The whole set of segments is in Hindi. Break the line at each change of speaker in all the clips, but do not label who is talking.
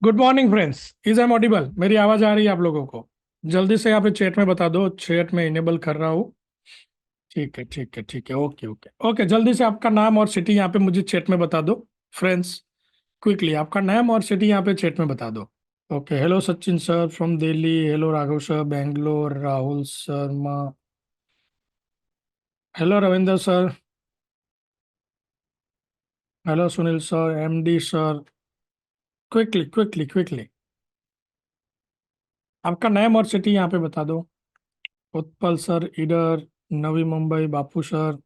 Good morning friends. Is am audible? मेरी आवाज आ रही है आप लोगों को? जल्दी से यहाँ पे चैट में बता दो। चैट में इनेबल कर रहा हूँ। ठीक है, ठीक है, ठीक है। Okay, okay, okay. जल्दी से आपका नाम और सिटी यहाँ पे मुझे चैट में बता दो फ्रेंड्स। क्विकली आपका नाम और सिटी यहाँ पे चैट में बता दो। Okay. Hello Sachin sir from Delhi. Hello Raghav sir Bangalore. Rahul Sharma. Hello Ravinder sir. Hello Sunil sir, MD sir. Quickly quickly quickly आपका नाम और सिटी यहाँ पे बता दो। उत्पल सर इधर। Navi Mumbai Bapu sir.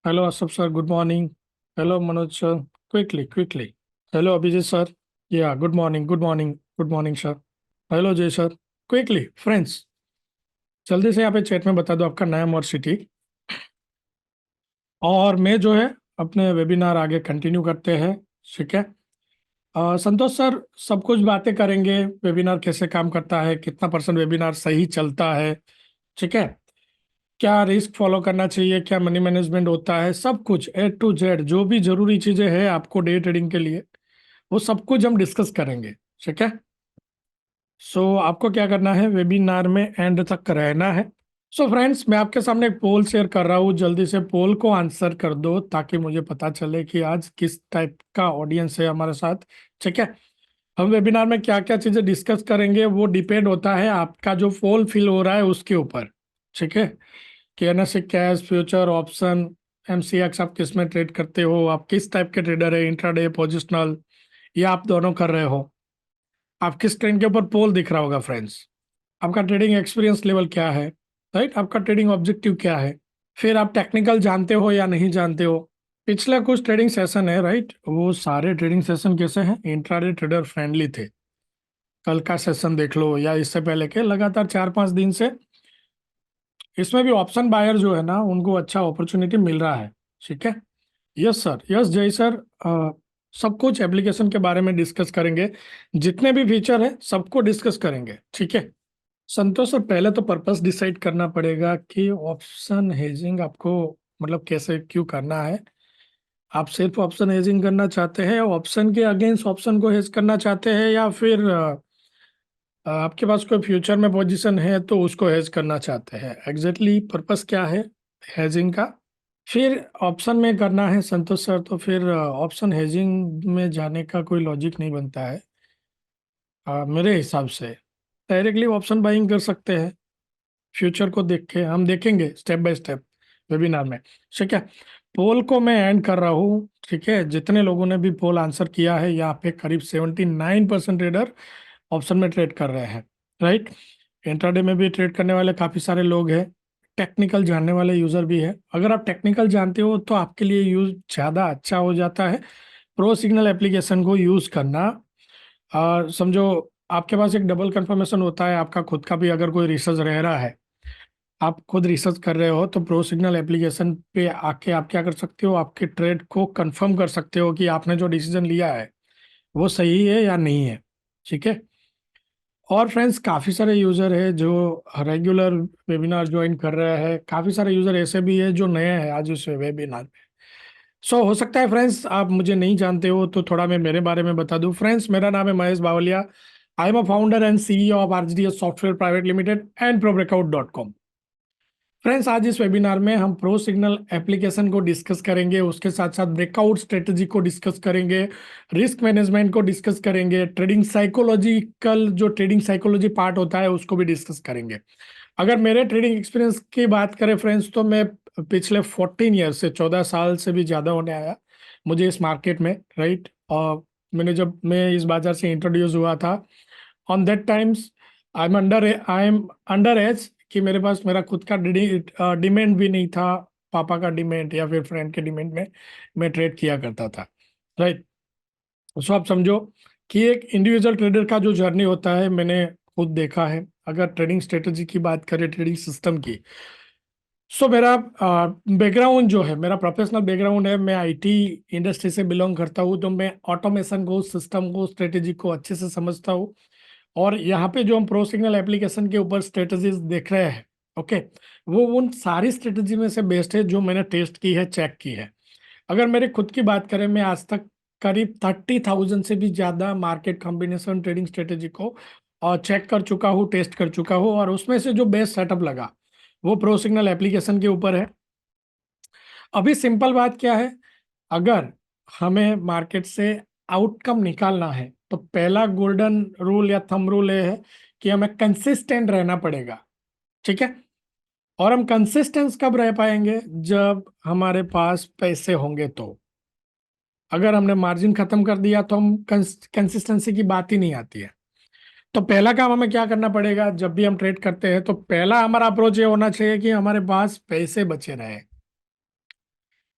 Hello Asaf sir, good morning. Hello Manoj sir. Quickly quickly. Hello Abhijeet sir. या good morning, good morning. Good morning sir. Hello Jay sir. Quickly friends, जल्दी से यहाँ पे चैट में बता दो आपका नाम और सिटी। और मैं जो है अपने वेबिनार आगे कंटिन्यू करते हैं। ठीक है। संतोष सर सब कुछ बातें करेंगे। वेबिनार कैसे काम करता है, कितना परसेंट वेबिनार सही चलता है, ठीक है, क्या रिस्क फॉलो करना चाहिए, क्या मनी मैनेजमेंट होता है, सब कुछ A to Z जो भी जरूरी चीजें हैं आपको डे ट्रेडिंग के लिए, वो सब कुछ हम डिस्कस करेंगे। ठीक है। सो आपको क्या करना है, वेबिनार में एंड तक रहना है। सो फ्रेंड्स, मैं आपके सामने एक पोल शेयर कर रहा हूँ। जल्दी से पोल को आंसर कर दो ताकि मुझे पता चले कि आज किस टाइप का ऑडियंस है हमारे साथ। ठीक है। हम वेबिनार में क्या क्या चीजें डिस्कस करेंगे वो डिपेंड होता है आपका जो पोल फिल हो रहा है उसके ऊपर। ठीक है। कि NSA cash future option MCX आप किस में ट्रेड करते हो, आप किस टाइप के ट्रेडर है, इंट्राडे पोजिशनल, या आप दोनों कर रहे हो, आप किस ट्रेंड के ऊपर पोल दिख रहा होगा फ्रेंड्स, आपका ट्रेडिंग एक्सपीरियंस लेवल क्या है, राइट, आपका ट्रेडिंग ऑब्जेक्टिव क्या है, फिर आप टेक्निकल जानते हो या नहीं जानते हो। पिछले कुछ ट्रेडिंग सेशन है, राइट, वो सारे ट्रेडिंग सेशन कैसे हैं, इंट्राडे ट्रेडर फ्रेंडली थे। कल का सेशन देख लो या इससे पहले के लगातार 4-5 दिन से इसमें भी ऑप्शन बायर जो है ना उनको अच्छा अपॉर्चुनिटी मिल रहा है। ठीक है। यस सर, यस जय सर। सब कुछ एप्लीकेशन के बारे में डिस्कस करेंगे। जितने भी फीचर है सबको डिस्कस करेंगे। ठीक है। संतोष सर, पहले तो पर्पस डिसाइड करना पड़ेगा कि ऑप्शन हेजिंग आपको मतलब कैसे क्यों करना है। आप सिर्फ ऑप्शन हेजिंग करना चाहते हैं, ऑप्शन के अगेंस्ट ऑप्शन को हेज करना चाहते हैं, या फिर आपके पास कोई फ्यूचर में पोजीशन है तो उसको हेज करना चाहते हैं। एग्जैक्टली पर्पस क्या है हेजिंग का। फिर ऑप्शन में करना है संतोष सर, तो फिर ऑप्शन हेजिंग में जाने का कोई लॉजिक नहीं बनता है। मेरे हिसाब से डायरेक्टली ऑप्शन बाइंग कर सकते हैं। फ्यूचर को देख के हम देखेंगे स्टेप बाय स्टेप वेबिनार में। ठीक है। पोल को मैं एंड कर रहा हूँ। ठीक है। जितने लोगों ने भी पोल आंसर किया है यहाँ पे करीब 79% ट्रेडर ऑप्शन में ट्रेड कर रहे हैं, राइट। इंट्राडे में भी ट्रेड करने वाले काफी सारे लोग हैं। टेक्निकल जानने वाले यूजर भी है। अगर आप टेक्निकल जानते हो तो आपके लिए यूज ज्यादा अच्छा हो जाता है प्रो सिग्नल एप्लीकेशन को यूज करना। और समझो आपके पास एक डबल कंफर्मेशन होता है आपका खुद का भी, अगर कोई रिसर्च रह रहा है, आप खुद रिसर्च कर रहे हो तो प्रो सिग्नल एप्लीकेशन पे आके आप क्या कर सकते हो, आपके ट्रेड को कंफर्म कर सकते हो कि आपने जो डिसीजन लिया है वो सही है या नहीं है। ठीक है। और फ्रेंड्स, काफ़ी सारे यूज़र है जो रेगुलर वेबिनार ज्वाइन कर रहे हैं, काफ़ी सारे यूज़र ऐसे भी है जो नए हैं आज उस वेबिनार में। सो हो सकता है फ्रेंड्स आप मुझे नहीं जानते हो तो थोड़ा मैं मेरे बारे में बता दूं। फ्रेंड्स, मेरा नाम है Mahesh Bavaliya. I am a founder and CEO of RGDS software private limited and प्रोब्रेकआउट.com। फ्रेंड्स, आज इस वेबिनार में हम प्रो सिग्नल एप्लीकेशन को डिस्कस करेंगे, उसके साथ साथ ब्रेकआउट स्ट्रेटजी को डिस्कस करेंगे, रिस्क मैनेजमेंट को डिस्कस करेंगे, ट्रेडिंग साइकोलॉजिकल जो ट्रेडिंग साइकोलॉजी पार्ट होता है उसको भी डिस्कस करेंगे। अगर मेरे ट्रेडिंग एक्सपीरियंस की बात करें फ्रेंड्स, तो मैं पिछले 14 ईयर से 14 साल से भी ज़्यादा होने आया मुझे इस मार्केट में, राइट। और मैंने जब मैं इस बाजार से इंट्रोड्यूस हुआ था on that times I am under as कि मेरे पास मेरा खुद का डिमेंड भी नहीं था। पापा का डिमेंड या फिर फ्रेंड के डिमेंड में मैं ट्रेड किया करता था, राइट। सो आप समझो कि एक इंडिविजुअल ट्रेडर का जो जर्नी होता है मैंने खुद देखा है। अगर ट्रेडिंग स्ट्रेटजी की बात करें, ट्रेडिंग सिस्टम की, सो मेरा बैकग्राउंड जो है, मेरा प्रोफेशनल बैकग्राउंड है, मैं आईटी इंडस्ट्री से बिलोंग करता हूँ, तो मैं ऑटोमेशन को, सिस्टम को, स्ट्रेटेजी को अच्छे से समझता हूँ। और यहाँ पे जो हम प्रो सिग्नल एप्लीकेशन के ऊपर स्ट्रेटजीज देख रहे हैं, ओके, वो उन सारी स्ट्रेटजी में से बेस्ट है जो मैंने टेस्ट की है, चेक की है। अगर मेरे खुद की बात करें, मैं आज तक करीब 30,000 से भी ज्यादा मार्केट कॉम्बिनेशन ट्रेडिंग स्ट्रेटेजी को और चेक कर चुका हूँ, टेस्ट कर चुका हूँ, और उसमें से जो बेस्ट सेटअप लगा वो प्रो सिग्नल एप्लीकेशन के ऊपर है। अभी सिंपल बात क्या है, अगर हमें मार्केट से आउटकम निकालना है तो पहला गोल्डन रूल या थंब रूल ये है कि हमें कंसिस्टेंट रहना पड़ेगा। ठीक है, और हम कंसिस्टेंस कब रह पाएंगे, जब हमारे पास पैसे होंगे। तो अगर हमने मार्जिन खत्म कर दिया तो हम कंसिस्टेंसी की बात ही नहीं आती है। तो पहला काम हमें क्या करना पड़ेगा, जब भी हम ट्रेड करते हैं तो पहला हमारा अप्रोच ये होना चाहिए कि हमारे पास पैसे बचे रहे।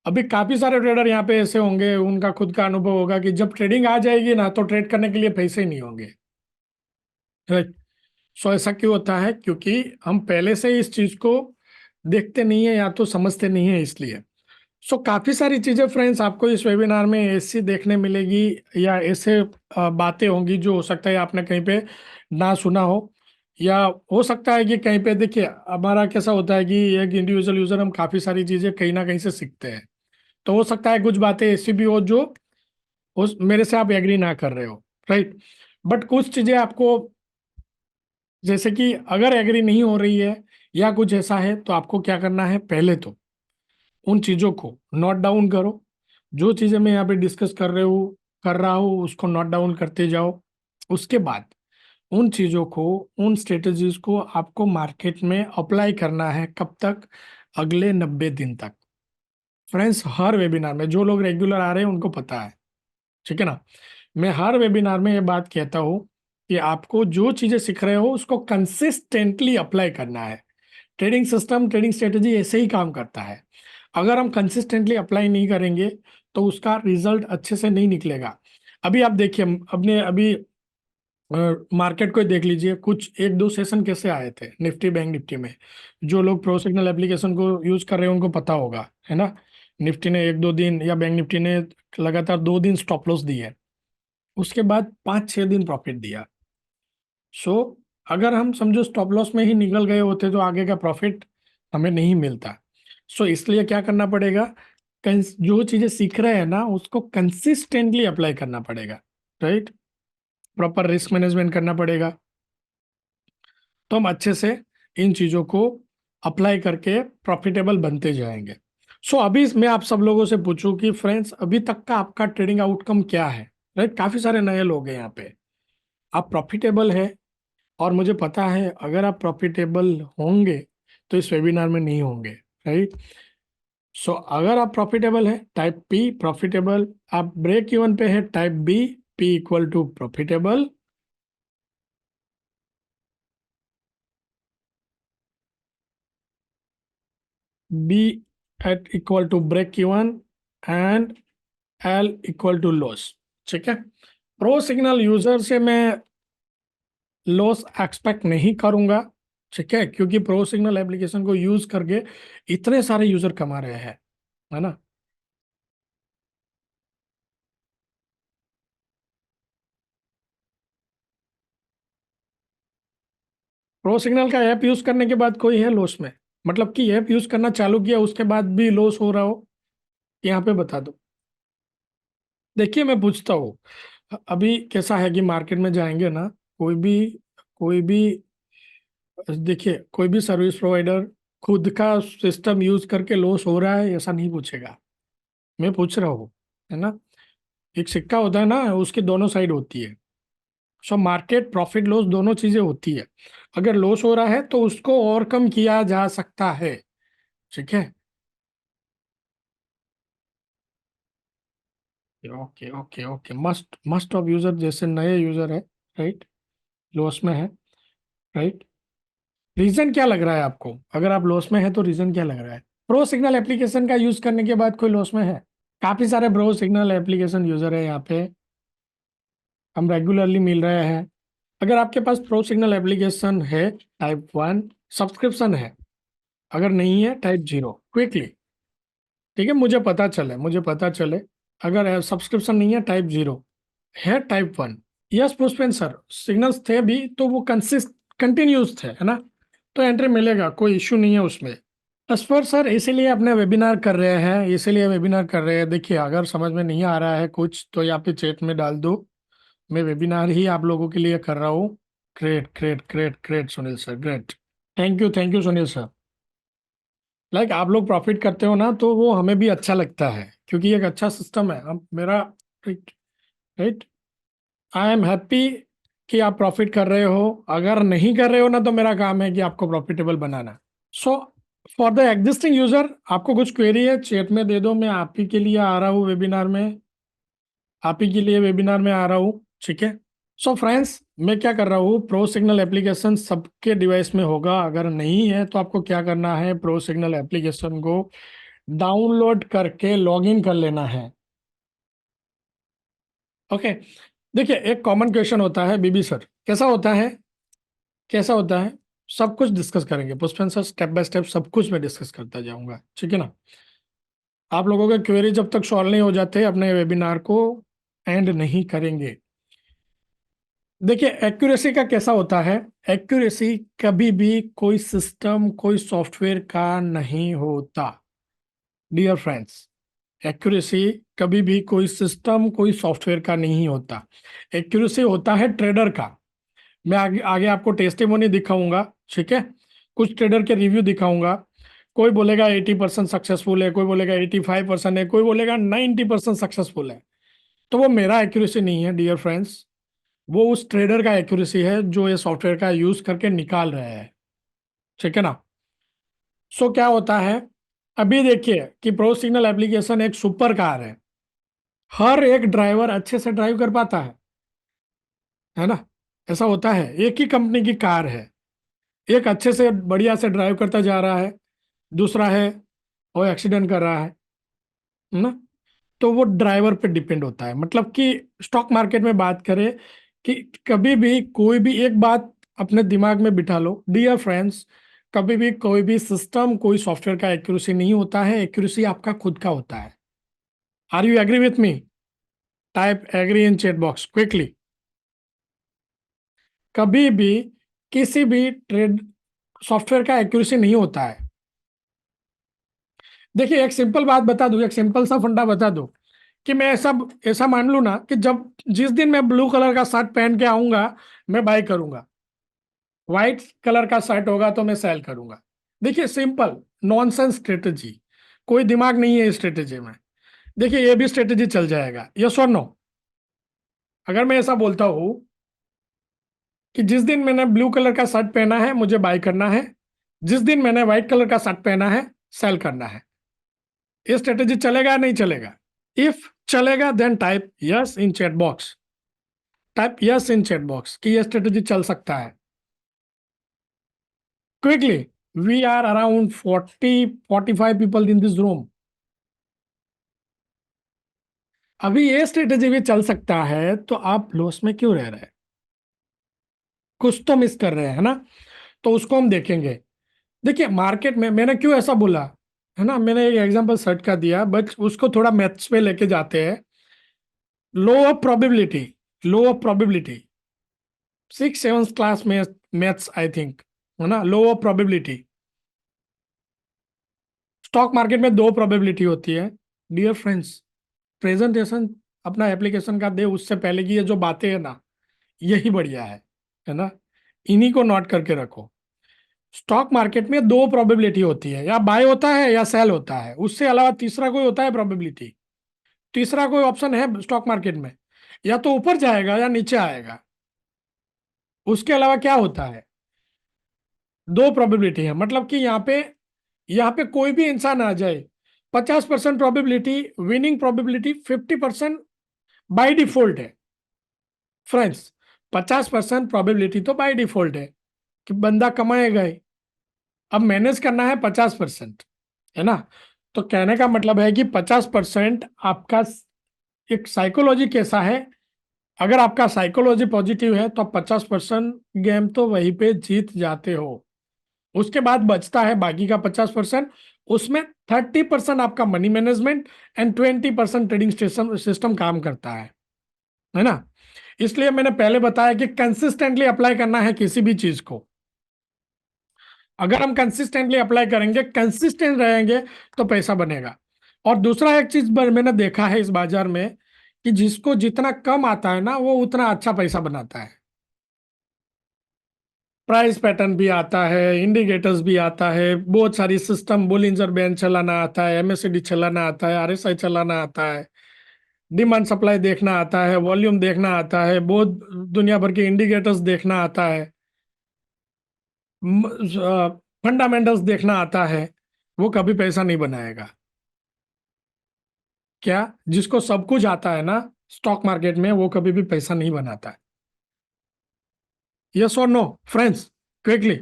अभी काफी सारे ट्रेडर यहाँ पे ऐसे होंगे, उनका खुद का अनुभव होगा कि जब ट्रेडिंग आ जाएगी ना तो ट्रेड करने के लिए पैसे ही नहीं होंगे। राइट। सो ऐसा क्यों होता है, क्योंकि हम पहले से ही इस चीज को देखते नहीं है या तो समझते नहीं है, इसलिए। सो काफी सारी चीजें फ्रेंड्स आपको इस वेबिनार में ऐसी देखने मिलेगी, या ऐसे बातें होंगी जो हो सकता है आपने कहीं पे ना सुना हो, या हो सकता है कि कहीं पे, देखिए हमारा कैसा होता है कि एक इंडिविजुअल यूजर हम काफी सारी चीजें कहीं ना कहीं से सीखते हैं। तो हो सकता है कुछ बातें ऐसी भी हो जो उस मेरे से आप एग्री ना कर रहे हो। राइट। बट कुछ चीजें आपको, जैसे कि अगर एग्री नहीं हो रही है या कुछ ऐसा है, तो आपको क्या करना है, पहले तो उन चीजों को नोट डाउन करो। जो चीजें मैं यहाँ पे डिस्कस कर रहा हूँ उसको नोट डाउन करते जाओ। उसके बाद उन चीजों को, उन स्ट्रेटजीज को आपको मार्केट में अप्लाई करना है। कब तक, अगले 90 दिन तक। फ्रेंड्स, हर वेबिनार में जो लोग रेगुलर आ रहे हैं उनको पता है, ठीक है ना, मैं हर वेबिनार में ये बात कहता हूँ कि आपको जो चीजें सीख रहे हो उसको कंसिस्टेंटली अप्लाई करना है। ट्रेडिंग सिस्टम, ट्रेडिंग स्ट्रेटेजी ऐसे ही काम करता है। अगर हम कंसिस्टेंटली अप्लाई नहीं करेंगे तो उसका रिजल्ट अच्छे से नहीं निकलेगा। अभी आप देखिए, अपने अभी मार्केट को देख लीजिए, कुछ एक दो सेशन कैसे आए थे निफ्टी, बैंक निफ्टी में। जो लोग प्रो सिग्नल एप्लीकेशन को यूज कर रहे हैं उनको पता होगा, है ना। निफ्टी ने एक दो दिन, या बैंक निफ्टी ने लगातार 2 दिन स्टॉप लॉस दी है, उसके बाद 5-6 दिन प्रॉफिट दिया। सो अगर हम समझो स्टॉप लॉस में ही निकल गए होते तो आगे का प्रॉफिट हमें नहीं मिलता। सो इसलिए क्या करना पड़ेगा, जो चीजें सीख रहे हैं ना उसको कंसिस्टेंटली अप्लाई करना पड़ेगा। राइट। प्रॉपर रिस्क मैनेजमेंट करना पड़ेगा, तो हम अच्छे से इन चीजों को अप्लाई करके प्रॉफिटेबल बनते जाएंगे। सो अभी मैं आप सब लोगों से पूछूं कि फ्रेंड्स, अभी तक का आपका ट्रेडिंग आउटकम क्या है। राइट। काफी सारे नए लोग हैं यहाँ पे, आप प्रॉफिटेबल है, और मुझे पता है अगर आप प्रॉफिटेबल होंगे तो इस वेबिनार में नहीं होंगे। राइट। सो अगर आप प्रॉफिटेबल है, टाइप पी प्रॉफिटेबल, आप ब्रेक इवन पे है, type B, P equal to profitable, B at equal to break even, and L equal to loss. ठीक है। प्रो सिग्नल यूजर से मैं लॉस एक्सपेक्ट नहीं करूंगा, ठीक है, क्योंकि प्रो सिग्नल एप्लीकेशन को यूज करके इतने सारे यूजर कमा रहे हैं, है ना। प्रो सिग्नल का ऐप यूज करने के बाद कोई है लॉस में, मतलब कि ऐप यूज करना चालू किया उसके बाद भी लॉस हो रहा हो, यहाँ पे बता दो। देखिए मैं पूछता हूँ, अभी कैसा है कि मार्केट में जाएंगे ना, कोई भी देखिए, कोई भी सर्विस प्रोवाइडर खुद का सिस्टम यूज करके लॉस हो रहा है ऐसा नहीं पूछेगा। मैं पूछ रहा हूँ, है ना। एक सिक्का होता है ना, उसकी दोनों साइड होती है। सो मार्केट प्रॉफिट लॉस दोनों चीजें होती है। अगर लॉस हो रहा है तो उसको ओवरकम किया जा सकता है, ठीक है। Okay okay okay, must must of user जैसे नए यूजर है, राइट, लॉस में है। राइट। रीजन क्या लग रहा है आपको, अगर आप लॉस में है तो रीजन क्या लग रहा है। प्रो सिग्नल एप्लीकेशन का यूज करने के बाद कोई लॉस में है। काफी सारे प्रो सिग्नल एप्लीकेशन यूजर है यहाँ पे, हम रेगुलरली मिल रहे हैं। अगर आपके पास प्रो सिग्नल एप्लीकेशन है, टाइप 1 सब्सक्रिप्शन है, अगर नहीं है टाइप 0 क्विकली। ठीक है, मुझे पता चले। अगर सब्सक्रिप्शन नहीं है, टाइप 0 है, type 1। Yes Pushpen sir, signals थे भी तो वो कंटिन्यूस थे, है ना। तो एंट्री मिलेगा, कोई इश्यू नहीं है उसमें। अस्पर सर इसीलिए अपने वेबिनार कर रहे हैं, इसीलिए वेबिनार कर रहे हैं। देखिए, अगर समझ में नहीं आ रहा है कुछ तो यहाँ पे चैट में डाल दो। मैं वेबिनार ही आप लोगों के लिए कर रहा हूँ। Great great great great Sunil sir, great. Thank you Sunil sir. आप लोग प्रॉफिट करते हो ना, तो वो हमें भी अच्छा लगता है, क्योंकि ये एक अच्छा सिस्टम है। हम मेरा right, right, I am happy कि आप प्रॉफिट कर रहे हो। अगर नहीं कर रहे हो ना, तो मेरा काम है कि आपको profitable banana. So for the existing user, आपको कुछ क्वेरी है चैट में दे दो। मैं आप ही के लिए आ रहा हूँ वेबिनार में, आप ही के लिए वेबिनार में आ रहा हूँ। ठीक है। सो फ्रेंड्स, मैं क्या कर रहा हूँ, प्रो सिग्नल एप्लीकेशन सबके डिवाइस में होगा। अगर नहीं है तो आपको क्या करना है, प्रो सिग्नल एप्लीकेशन को डाउनलोड करके लॉगिन कर लेना है। ओके। देखिए, एक कॉमन क्वेश्चन होता है बीबी सर, कैसा होता है, कैसा होता है। सब कुछ डिस्कस करेंगे पुष्पन सर, स्टेप बाय स्टेप सब कुछ मैं डिस्कस करता जाऊंगा, ठीक है ना। आप लोगों के क्वेरी जब तक सॉल्व नहीं हो जाते, अपने वेबिनार को एंड नहीं करेंगे। देखिए, एक्यूरेसी का कैसा होता है। एक्यूरेसी कभी भी कोई सिस्टम, कोई सॉफ्टवेयर का नहीं होता डियर फ्रेंड्स। एक्यूरेसी कभी भी कोई सिस्टम, कोई सॉफ्टवेयर का नहीं होता। एक्यूरेसी होता है ट्रेडर का। मैं आगे आगे आपको टेस्टिमोनी दिखाऊंगा, ठीक है। कुछ ट्रेडर के रिव्यू दिखाऊंगा। कोई बोलेगा 80% सक्सेसफुल है, कोई बोलेगा 85% है, कोई बोलेगा 90% सक्सेसफुल है। तो वो मेरा एक्यूरेसी नहीं है डियर फ्रेंड्स, वो उस ट्रेडर का एक्यूरेसी है जो ये सॉफ्टवेयर का यूज करके निकाल रहे हैं, ठीक है ना। सो क्या होता है, अभी देखिए कि प्रो सिग्नल एप्लीकेशन एक सुपर कार है। हर एक ड्राइवर अच्छे से ड्राइव कर पाता है ना। ऐसा होता है, एक ही कंपनी की कार है, एक अच्छे से बढ़िया से ड्राइव करता जा रहा है, दूसरा है वो एक्सीडेंट कर रहा है ना। तो वो ड्राइवर पे डिपेंड होता है। मतलब कि स्टॉक मार्केट में बात करें कि कभी भी कोई भी एक बात अपने दिमाग में बिठा लो डियर फ्रेंड्स, कभी भी कोई भी सिस्टम, कोई सॉफ्टवेयर का एक्यूरेसी नहीं होता है। एक्यूरेसी आपका खुद का होता है। Are you agree with me? Type agree in chat box quickly. कभी भी किसी भी ट्रेड सॉफ्टवेयर का एक्यूरेसी नहीं होता है। देखिए, एक सिंपल बात बता दूं, एक सिंपल सा फंडा बता दूं कि मैं ऐसा ऐसा मान लूं ना कि जब जिस दिन मैं ब्लू कलर का शर्ट पहन के आऊंगा, मैं बाय करूंगा। व्हाइट कलर का शर्ट होगा तो मैं सेल करूंगा। देखिए, सिंपल नॉनसेंस स्ट्रेटेजी, कोई दिमाग नहीं है इस स्ट्रेटेजी में। देखिए, ये भी स्ट्रेटेजी चल जाएगा, यस और नो। अगर मैं ऐसा बोलता हूं कि जिस दिन मैंने ब्लू कलर का शर्ट पहना है मुझे बाय करना है, जिस दिन मैंने व्हाइट कलर का शर्ट पहना है सेल करना है, ये स्ट्रेटेजी चलेगा या नहीं चलेगा? इफ चलेगा then type yes in chat box, type yes in chat box कि यह स्ट्रेटेजी चल सकता है। Quickly, we are around 40-45 people in this room. अभी ये स्ट्रेटेजी भी चल सकता है, तो आप लॉस में क्यों रह रहे हैं? कुछ तो मिस कर रहे हैं, है ना। तो उसको हम देखेंगे। देखिए, मार्केट में मैंने क्यों ऐसा बोला, है ना, मैंने एक एग्जांपल सेट कर दिया, बट उसको थोड़ा मैथ्स पे लेके जाते हैं। Law of probability, law of probability, 6-7 class में मैथ्स आई थिंक, है ना। Law of probability, stock market में दो प्रोबेबिलिटी होती है डियर फ्रेंड्स। प्रेजेंटेशन अपना एप्लीकेशन का दे उससे पहले की ये जो बातें है ना, यही बढ़िया है ना। इन्हीं को नोट करके रखो। स्टॉक मार्केट में दो प्रोबेबिलिटी होती है, या बाय होता है या सेल होता है, उससे अलावा तीसरा कोई होता है प्रोबेबिलिटी? तीसरा कोई ऑप्शन है स्टॉक मार्केट में? या तो ऊपर जाएगा या नीचे आएगा, उसके अलावा क्या होता है? दो प्रोबेबिलिटी है। मतलब कि यहाँ पे कोई भी इंसान आ जाए, 50% probability winning, probability 50% by default है फ्रेंड्स। 50% प्रोबेबिलिटी तो बाय डिफॉल्ट है कि बंदा कमाएगा ही। अब मैनेज करना है 50%, है ना। तो कहने का मतलब है कि 50% आपका एक साइकोलॉजी कैसा है। अगर आपका साइकोलॉजी पॉजिटिव है तो आप 50% गेम तो वहीं पे जीत जाते हो। उसके बाद बचता है बाकी का 50%। उसमें 30% आपका money management and 20% trading system system काम करता है ना। इसलिए मैंने पहले बताया कि कंसिस्टेंटली अप्लाई करना है किसी भी चीज को। अगर हम कंसिस्टेंटली अप्लाई करेंगे, कंसिस्टेंट रहेंगे, तो पैसा बनेगा। और दूसरा एक चीज मैंने देखा है इस बाजार में, कि जिसको जितना कम आता है ना, वो उतना अच्छा पैसा बनाता है। प्राइस पैटर्न भी आता है, इंडिकेटर्स भी आता है, बहुत सारी सिस्टम, बोलिंजर बैंड चलाना आता है, एमएससीडी चलाना आता है, आरएसआई चलाना आता है, डिमांड सप्लाई देखना आता है, वॉल्यूम देखना आता है, बहुत दुनिया भर के इंडिकेटर्स देखना आता है, फंडामेंटल्स देखना आता है। वो कभी पैसा नहीं बनाएगा। क्या? जिसको सब कुछ आता है ना स्टॉक मार्केट में, वो कभी भी पैसा नहीं बनाता है। यस और नो फ्रेंड्स, क्विकली?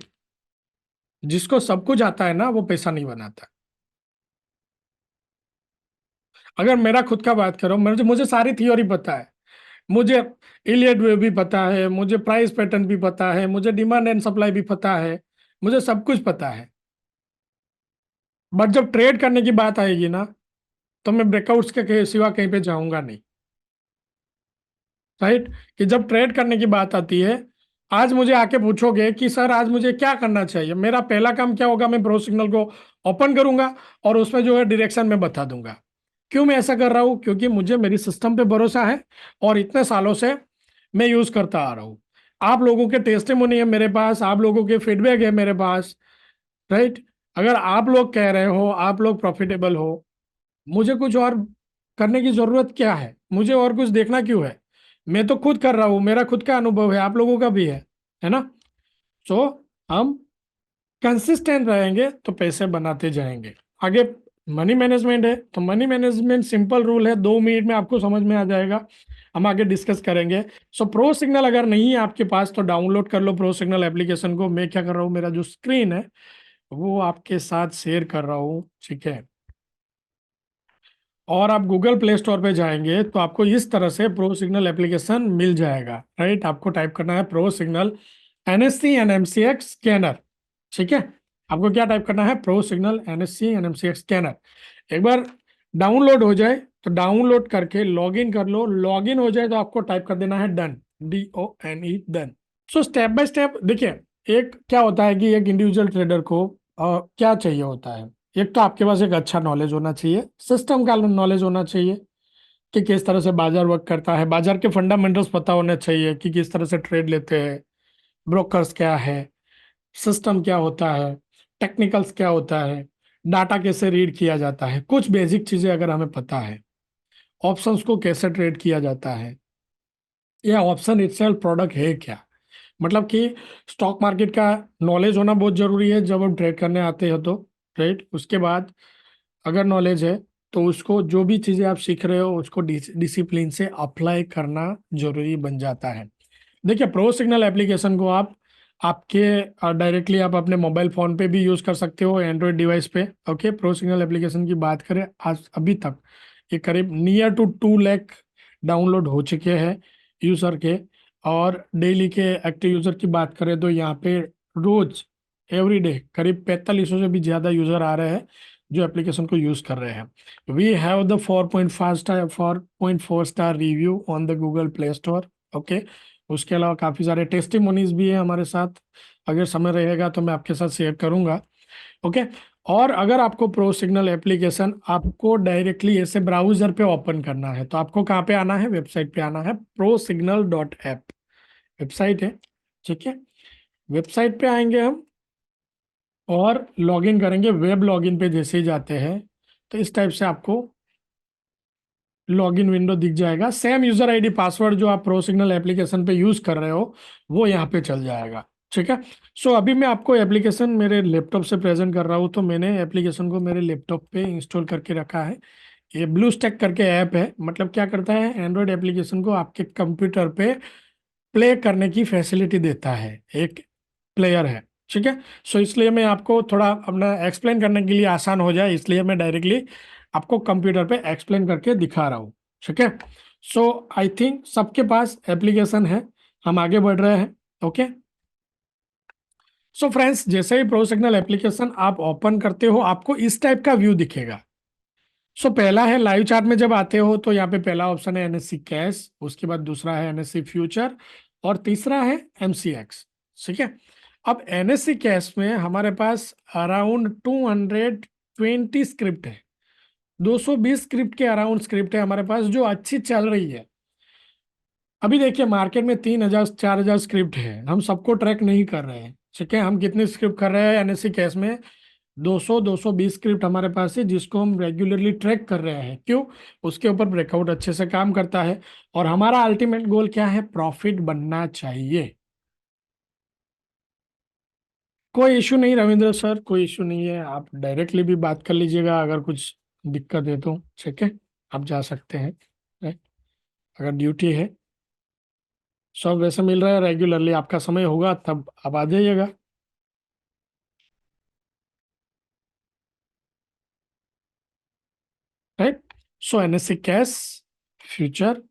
जिसको सब कुछ आता है ना, वो पैसा नहीं बनाता। अगर मेरा खुद का बात करो, मुझे मुझे सारी थियोरी पता है। मुझे इलियट वे भी पता है, मुझे प्राइस पैटर्न भी पता है, मुझे डिमांड एंड सप्लाई भी पता है, मुझे सब कुछ पता है। बट जब ट्रेड करने की बात आएगी ना, तो मैं ब्रेकआउट्स के सिवा कहीं पे जाऊंगा नहीं। राइट? कि जब ट्रेड करने की बात आती है, आज मुझे आके पूछोगे कि सर आज मुझे क्या करना चाहिए, मेरा पहला काम क्या होगा? मैं प्रो सिग्नल को ओपन करूंगा और उसमें जो है डायरेक्शन में बता दूंगा। क्यों मैं ऐसा कर रहा हूं? क्योंकि मुझे मेरी सिस्टम पे भरोसा है, और इतने सालों से मैं यूज करता आ रहा हूं। आप लोगों के टेस्टिमोनी है मेरे पास, आप लोगों के फीडबैक है मेरे पास। राइट? अगर आप लोग कह रहे हो, आप लोग प्रॉफिटेबल हो, मुझे कुछ और करने की जरूरत क्या है? मुझे और कुछ देखना क्यों है? मैं तो खुद कर रहा हूं, मेरा खुद का अनुभव है, आप लोगों का भी है ना? सो हम कंसिस्टेंट रहेंगे तो पैसे बनाते जाएंगे आगे। मनी मैनेजमेंट है, तो मनी मैनेजमेंट सिंपल रूल है, 2 मिनट में आपको समझ में आ जाएगा। हम आगे डिस्कस करेंगे। सो प्रो सिग्नल अगर नहीं है आपके पास, तो डाउनलोड कर लो प्रो सिग्नल एप्लीकेशन को। मैं क्या कर रहा हूँ, मेरा जो स्क्रीन है वो आपके साथ शेयर कर रहा हूँ, ठीक है? और आप गूगल प्ले स्टोर पे जाएंगे तो आपको इस तरह से प्रो सिग्नल एप्लीकेशन मिल जाएगा। राइट? आपको टाइप करना है Pro Signal NSC NMCX scanner. ठीक है? आपको क्या टाइप करना है? Pro Signal NSC NMCX scanner. एक बार डाउनलोड हो जाए तो डाउनलोड करके लॉग इन कर लो। लॉग इन हो जाए तो आपको टाइप कर देना है done, DONE, done. So step by step देखिए, एक क्या होता है कि एक इंडिविजुअल ट्रेडर को क्या चाहिए होता है। एक तो आपके पास एक अच्छा नॉलेज होना चाहिए, सिस्टम का नॉलेज होना चाहिए कि किस तरह से बाजार वर्क करता है, बाजार के फंडामेंटल्स पता होने चाहिए कि किस तरह से ट्रेड लेते हैं, ब्रोकर्स क्या है, सिस्टम क्या होता है, टेक्निकल्स क्या होता है, डाटा कैसे रीड किया जाता है, कुछ बेसिक चीजें अगर हमें पता है, ऑप्शंस को कैसे ट्रेड किया जाता है, या ऑप्शन इटसेल्फ प्रोडक्ट है क्या। मतलब कि स्टॉक मार्केट का नॉलेज होना बहुत जरूरी है जब हम ट्रेड करने आते हैं तो। राइट? उसके बाद अगर नॉलेज है, तो उसको जो भी चीजें आप सीख रहे हो उसको डिसिप्लिन से अप्लाई करना जरूरी बन जाता है। देखिए, प्रो सिग्नल एप्लीकेशन को आप आपके डायरेक्टली आप अपने मोबाइल फोन पे भी यूज कर सकते हो, एंड्रॉयड डिवाइस पे। ओके? प्रो सिग्नल एप्लीकेशन की बात करें, आज अभी तक ये करीब नियर टू 2 लाख डाउनलोड हो चुके हैं यूजर के। और डेली के एक्टिव यूजर की बात करें तो यहाँ पे रोज एवरी डे करीब 4500 से भी ज्यादा यूजर आ रहे हैं जो एप्लीकेशन को यूज कर रहे हैं। We have the 4.4 star review on the Google Play Store. Okay? उसके अलावा काफी सारे टेस्टिमोनीज भी है हमारे साथ, अगर समय रहेगा तो मैं आपके साथ शेयर करूंगा। ओके? और अगर आपको प्रो सिग्नल एप्लीकेशन आपको डायरेक्टली ऐसे ब्राउजर पे ओपन करना है, तो आपको कहाँ पे आना है? वेबसाइट पे आना है, prosignal.app वेबसाइट है। ठीक है? वेबसाइट पे आएंगे हम और लॉगिन करेंगे। वेब लॉगिन पे जैसे ही जाते हैं तो इस टाइप से आपको लॉगिन विंडो दिख जाएगा। सेम यूजर आईडी पासवर्ड जो आप प्रो सिग्नल एप्लीकेशन पे यूज कर रहे हो वो यहाँ पे चल जाएगा। ठीक है? सो अभी मैं आपको एप्लीकेशन मेरे लैपटॉप से प्रेजेंट कर रहा हूँ, तो मैंने एप्लीकेशन को मेरे लैपटॉप पे इंस्टॉल करके रखा है। ये ब्लू स्टैक करके ऐप है। मतलब क्या करता है, एंड्रॉयड एप्लीकेशन को आपके कंप्यूटर पे प्ले करने की फैसिलिटी देता है, एक प्लेयर है। ठीक है? सो इसलिए मैं आपको थोड़ा अपना एक्सप्लेन करने के लिए आसान हो जाए, इसलिए मैं डायरेक्टली आपको कंप्यूटर पे एक्सप्लेन करके दिखा रहा हूँ। ठीक है? सो आई थिंक सबके पास एप्लीकेशन है, हम आगे बढ़ रहे हैं। ओके? सो फ्रेंड्स, जैसे ही प्रो सिग्नल एप्लीकेशन आप ओपन करते हो, आपको इस टाइप का व्यू दिखेगा। सो पहला है लाइव चार्ट में जब आते हो तो यहाँ पे पहला ऑप्शन है एनएससी कैश, उसके बाद दूसरा है एनएससी फ्यूचर, और तीसरा है एमसीएक्स। ठीक है? अब एनएससी कैश में हमारे पास अराउंड 220 स्क्रिप्ट है, 220 स्क्रिप्ट के अराउंड स्क्रिप्ट है हमारे पास जो अच्छी चल रही है। अभी देखिए मार्केट में 3,000 4,000 स्क्रिप्ट है, हम सबको ट्रैक नहीं कर रहे हैं, ठीक है। हम कितने स्क्रिप्ट कर रहे हैं एनएससी कैश में? 200 220 स्क्रिप्ट हमारे पास है जिसको हम रेगुलरली ट्रैक कर रहे हैं। क्यों? उसके ऊपर ब्रेकआउट अच्छे से काम करता है और हमारा अल्टीमेट गोल क्या है? प्रॉफिट बनना चाहिए। कोई इशू नहीं रविंद्र सर, कोई इशू नहीं है, आप डायरेक्टली भी बात कर लीजिएगा, अगर कुछ दिक्कत है तो ठीक है, आप जा सकते हैं। राइट? अगर ड्यूटी है, सब वैसे मिल रहा है, रेगुलरली आपका समय होगा तब आप आ जाइएगा। Right? So NSC cash, future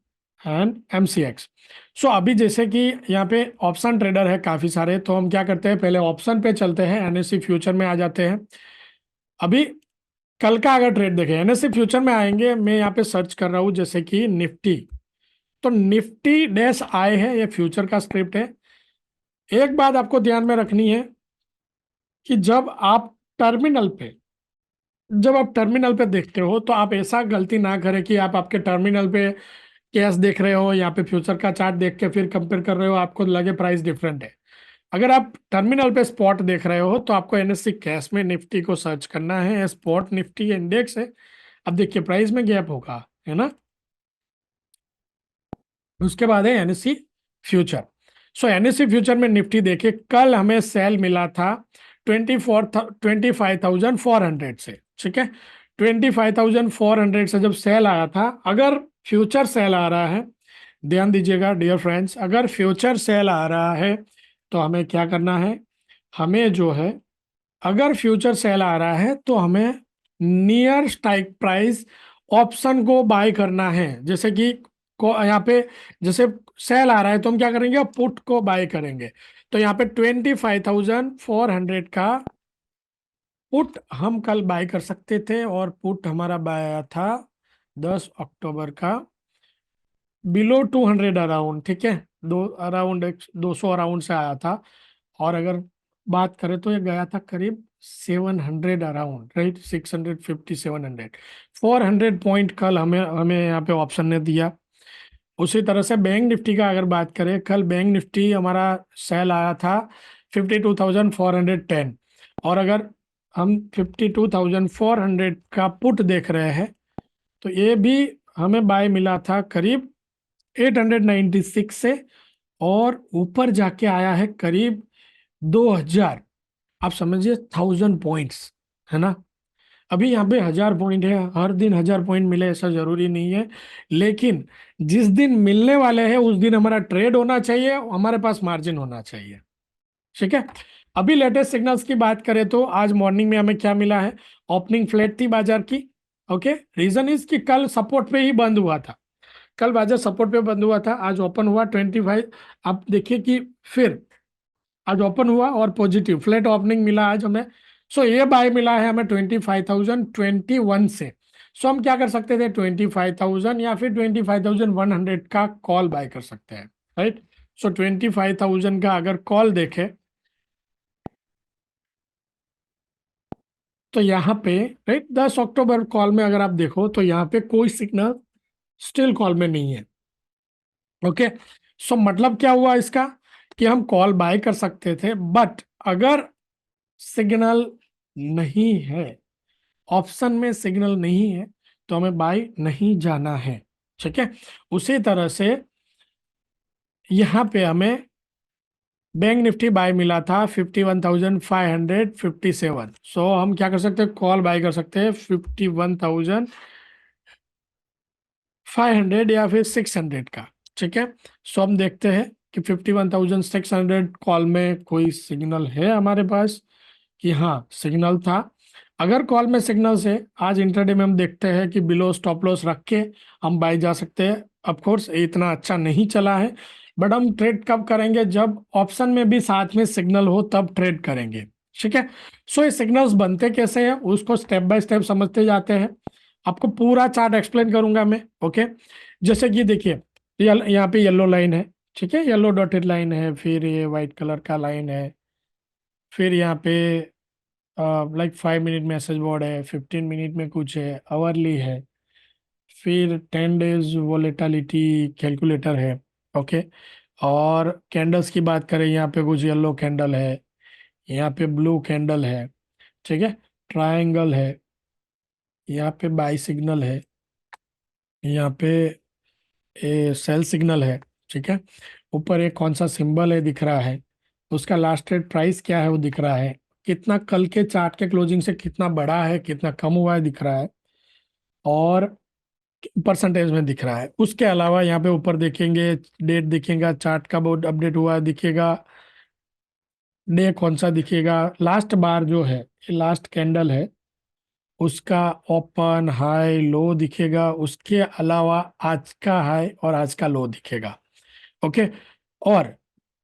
and MCX. So अभी जैसे कि यहाँ पे ऑप्शन ट्रेडर है काफी सारे, तो हम क्या करते हैं, पहले ऑप्शन पे चलते हैं, एनएससी फ्यूचर में आ जाते हैं। अभी कल का अगर ट्रेड देखें, एनएससी फ्यूचर में आएंगे, मैं यहाँ पे सर्च कर रहा हूँ जैसे कि निफ्टी, तो निफ्टी डैश आई है, ये फ्यूचर का स्क्रिप्ट है। एक बात आपको ध्यान में रखनी है कि जब आप टर्मिनल पे देखते हो तो आप ऐसा गलती ना करें कि आप आपके टर्मिनल पे कैश देख रहे हो, यहाँ पे फ्यूचर का चार्ट देख के फिर कंपेयर कर रहे हो, आपको लगे प्राइस डिफरेंट है। अगर आप टर्मिनल पे स्पॉट देख रहे हो तो आपको एनएससी कैश में निफ्टी को सर्च करना है, स्पॉट निफ्टी इंडेक्स है। अब देखिए प्राइस में गैप होगा, है ना। उसके बाद है एनएससी फ्यूचर। सो एनएससी फ्यूचर में निफ्टी देखिए, कल हमें सेल मिला था 25,400 से, ठीक है। 25,400 से जब सेल आया था, अगर फ्यूचर सेल आ रहा है, ध्यान दीजिएगा डियर फ्रेंड्स, अगर फ्यूचर सेल आ रहा है तो हमें क्या करना है, हमें जो है, अगर फ्यूचर सेल आ रहा है तो हमें नियर स्ट्राइक प्राइस ऑप्शन को बाय करना है। जैसे कि यहाँ पे जैसे सेल आ रहा है तो हम क्या करेंगे, पुट को बाय करेंगे। तो यहाँ पे 25,400 का पुट हम कल बाय कर सकते थे, और पुट हमारा बाय आया था 10 अक्टूबर का बिलो 200 अराउंड, ठीक है, दो अराउंड 200 अराउंड से आया था। और अगर बात करें तो ये गया था करीब 700 अराउंड, राइट, 650 700, 400 पॉइंट कल हमें हमें यहाँ पे ऑप्शन ने दिया। उसी तरह से बैंक निफ्टी का अगर बात करें, कल बैंक निफ्टी हमारा सेल आया था 52,410, और अगर हम 52,400 का पुट देख रहे हैं तो ये भी हमें बाय मिला था करीब 896 से, और ऊपर जाके आया है करीब 2,000, आप समझिए 1,000 पॉइंट्स, है ना। अभी यहाँ पे 1,000 पॉइंट है, हर दिन 1,000 पॉइंट मिले ऐसा जरूरी नहीं है, लेकिन जिस दिन मिलने वाले हैं उस दिन हमारा ट्रेड होना चाहिए, हमारे पास मार्जिन होना चाहिए, ठीक है। अभी लेटेस्ट सिग्नल्स की बात करें तो आज मॉर्निंग में हमें क्या मिला है, ओपनिंग फ्लैट थी बाजार की। ओके, रीजन इज कि कल सपोर्ट पे ही बंद हुआ था, कल बाजार सपोर्ट पे बंद हुआ था, आज ओपन हुआ 25। आप देखिए कि फिर आज ओपन हुआ और पॉजिटिव फ्लैट ओपनिंग मिला आज हमें। सो ये बाय मिला है हमें 25,021 से। सो हम क्या कर सकते थे, 25,000 या फिर 25,100 का कॉल बाय कर सकते हैं, राइट। सो 25,000 का अगर कॉल देखे तो यहाँ पे, राइट, 10 अक्टूबर कॉल में अगर आप देखो तो यहाँ पे कोई सिग्नल स्टिल कॉल में नहीं है। ओके, सो मतलब क्या हुआ इसका, कि हम कॉल बाय कर सकते थे, बट अगर सिग्नल नहीं है, ऑप्शन में सिग्नल नहीं है, तो हमें बाय नहीं जाना है, ठीक है। उसी तरह से यहाँ पे हमें बैंक निफ्टी बाय मिला था 51,557। सो हम क्या कर सकते हैं, कॉल बाय कर सकते हैं 51,500 या फिर 600 का, ठीक है। सो हम देखते हैं कि 51,600 कॉल में कोई सिग्नल है हमारे पास, कि हाँ सिग्नल था। अगर कॉल में सिग्नल से आज इंट्राडे में हम देखते हैं कि बिलो स्टॉप लॉस रख के हम बाय जा सकते हैं। ऑफ कोर्स इतना अच्छा नहीं चला है, बट हम ट्रेड कब करेंगे, जब ऑप्शन में भी साथ में सिग्नल हो तब ट्रेड करेंगे, ठीक है। सो ये सिग्नल्स बनते कैसे हैं उसको स्टेप बाय स्टेप समझते जाते हैं, आपको पूरा चार्ट एक्सप्लेन करूंगा मैं। ओके, जैसे कि देखिए यहाँ पे येलो लाइन है, ठीक है, येलो डॉटेड लाइन है, फिर ये व्हाइट कलर का लाइन है, फिर यहाँ पे लाइक 5 मिनट मैसेज बोर्ड है, 15 मिनट में कुछ है, आवरली है, फिर 10 डेज वोलेटिलिटी कैलकुलेटर है। ओके। और कैंडल्स की बात करें, यहाँ पे कुछ येलो कैंडल है, यहाँ पे ब्लू कैंडल है, ठीक है, ट्रायंगल है, यहाँ पे बाई सिग्नल है, यहाँ पे सेल सिग्नल है, ठीक है, ऊपर एक कौन सा सिंबल है दिख रहा है, उसका लास्ट रेट प्राइस क्या है वो दिख रहा है, कितना कल के चार्ट के क्लोजिंग से कितना बढ़ा है कितना कम हुआ है दिख रहा है, और परसेंटेज में दिख रहा है। उसके अलावा यहाँ पे ऊपर देखेंगे, डेट दिखेगा, चार्ट का बोर्ड अपडेट हुआ है दिखेगा, डे कौन सा दिखेगा, लास्ट बार जो है, लास्ट कैंडल है, उसका ओपन हाई लो दिखेगा, उसके अलावा आज का हाई और आज का लो दिखेगा। ओके। और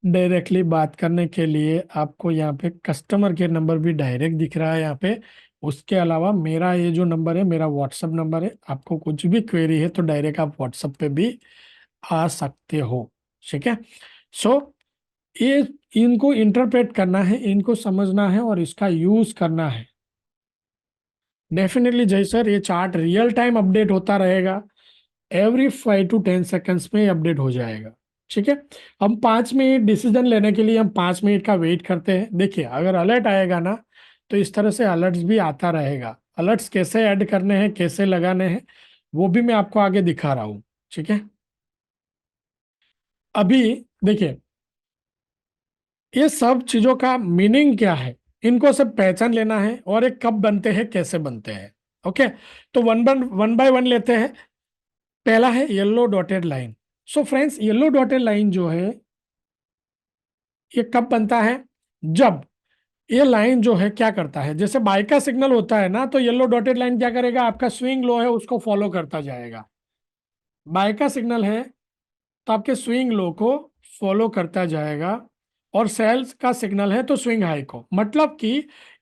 डायरेक्टली बात करने के लिए आपको यहाँ पे कस्टमर केयर नंबर भी डायरेक्ट दिख रहा है यहाँ पे। उसके अलावा मेरा ये जो नंबर है मेरा व्हाट्सअप नंबर है, आपको कुछ भी क्वेरी है तो डायरेक्ट आप व्हाट्सअप पे भी आ सकते हो, ठीक है। सो ये इनको इंटरप्रेट करना है, इनको समझना है और इसका यूज करना है। डेफिनेटली जय सर, ये चार्ट रियल टाइम अपडेट होता रहेगा, एवरी 5 to 10 सेकेंड्स में अपडेट हो जाएगा, ठीक है। हम 5 मिनट डिसीजन लेने के लिए हम 5 मिनट का वेट करते हैं। देखिए अगर अलर्ट आएगा ना, तो इस तरह से अलर्ट्स भी आता रहेगा। अलर्ट्स कैसे ऐड करने हैं, कैसे लगाने हैं, वो भी मैं आपको आगे दिखा रहा हूँ, ठीक है। अभी देखिए, ये सब चीजों का मीनिंग क्या है, इनको सब पहचान लेना है, और ये कब बनते हैं कैसे बनते हैं। ओके। तो वन बाय वन लेते हैं। पहला है yellow dotted line. So friends, yellow dotted line जो है ये कब बनता है, जब ये लाइन जो है क्या करता है, जैसे बाय का सिग्नल होता है ना, तो येलो डॉटेड लाइन क्या करेगा, आपका स्विंग लो है उसको फॉलो करता जाएगा। बाय का सिग्नल है तो आपके स्विंग लो को फॉलो करता जाएगा, और सेल्स का सिग्नल है तो स्विंग हाई को। मतलब कि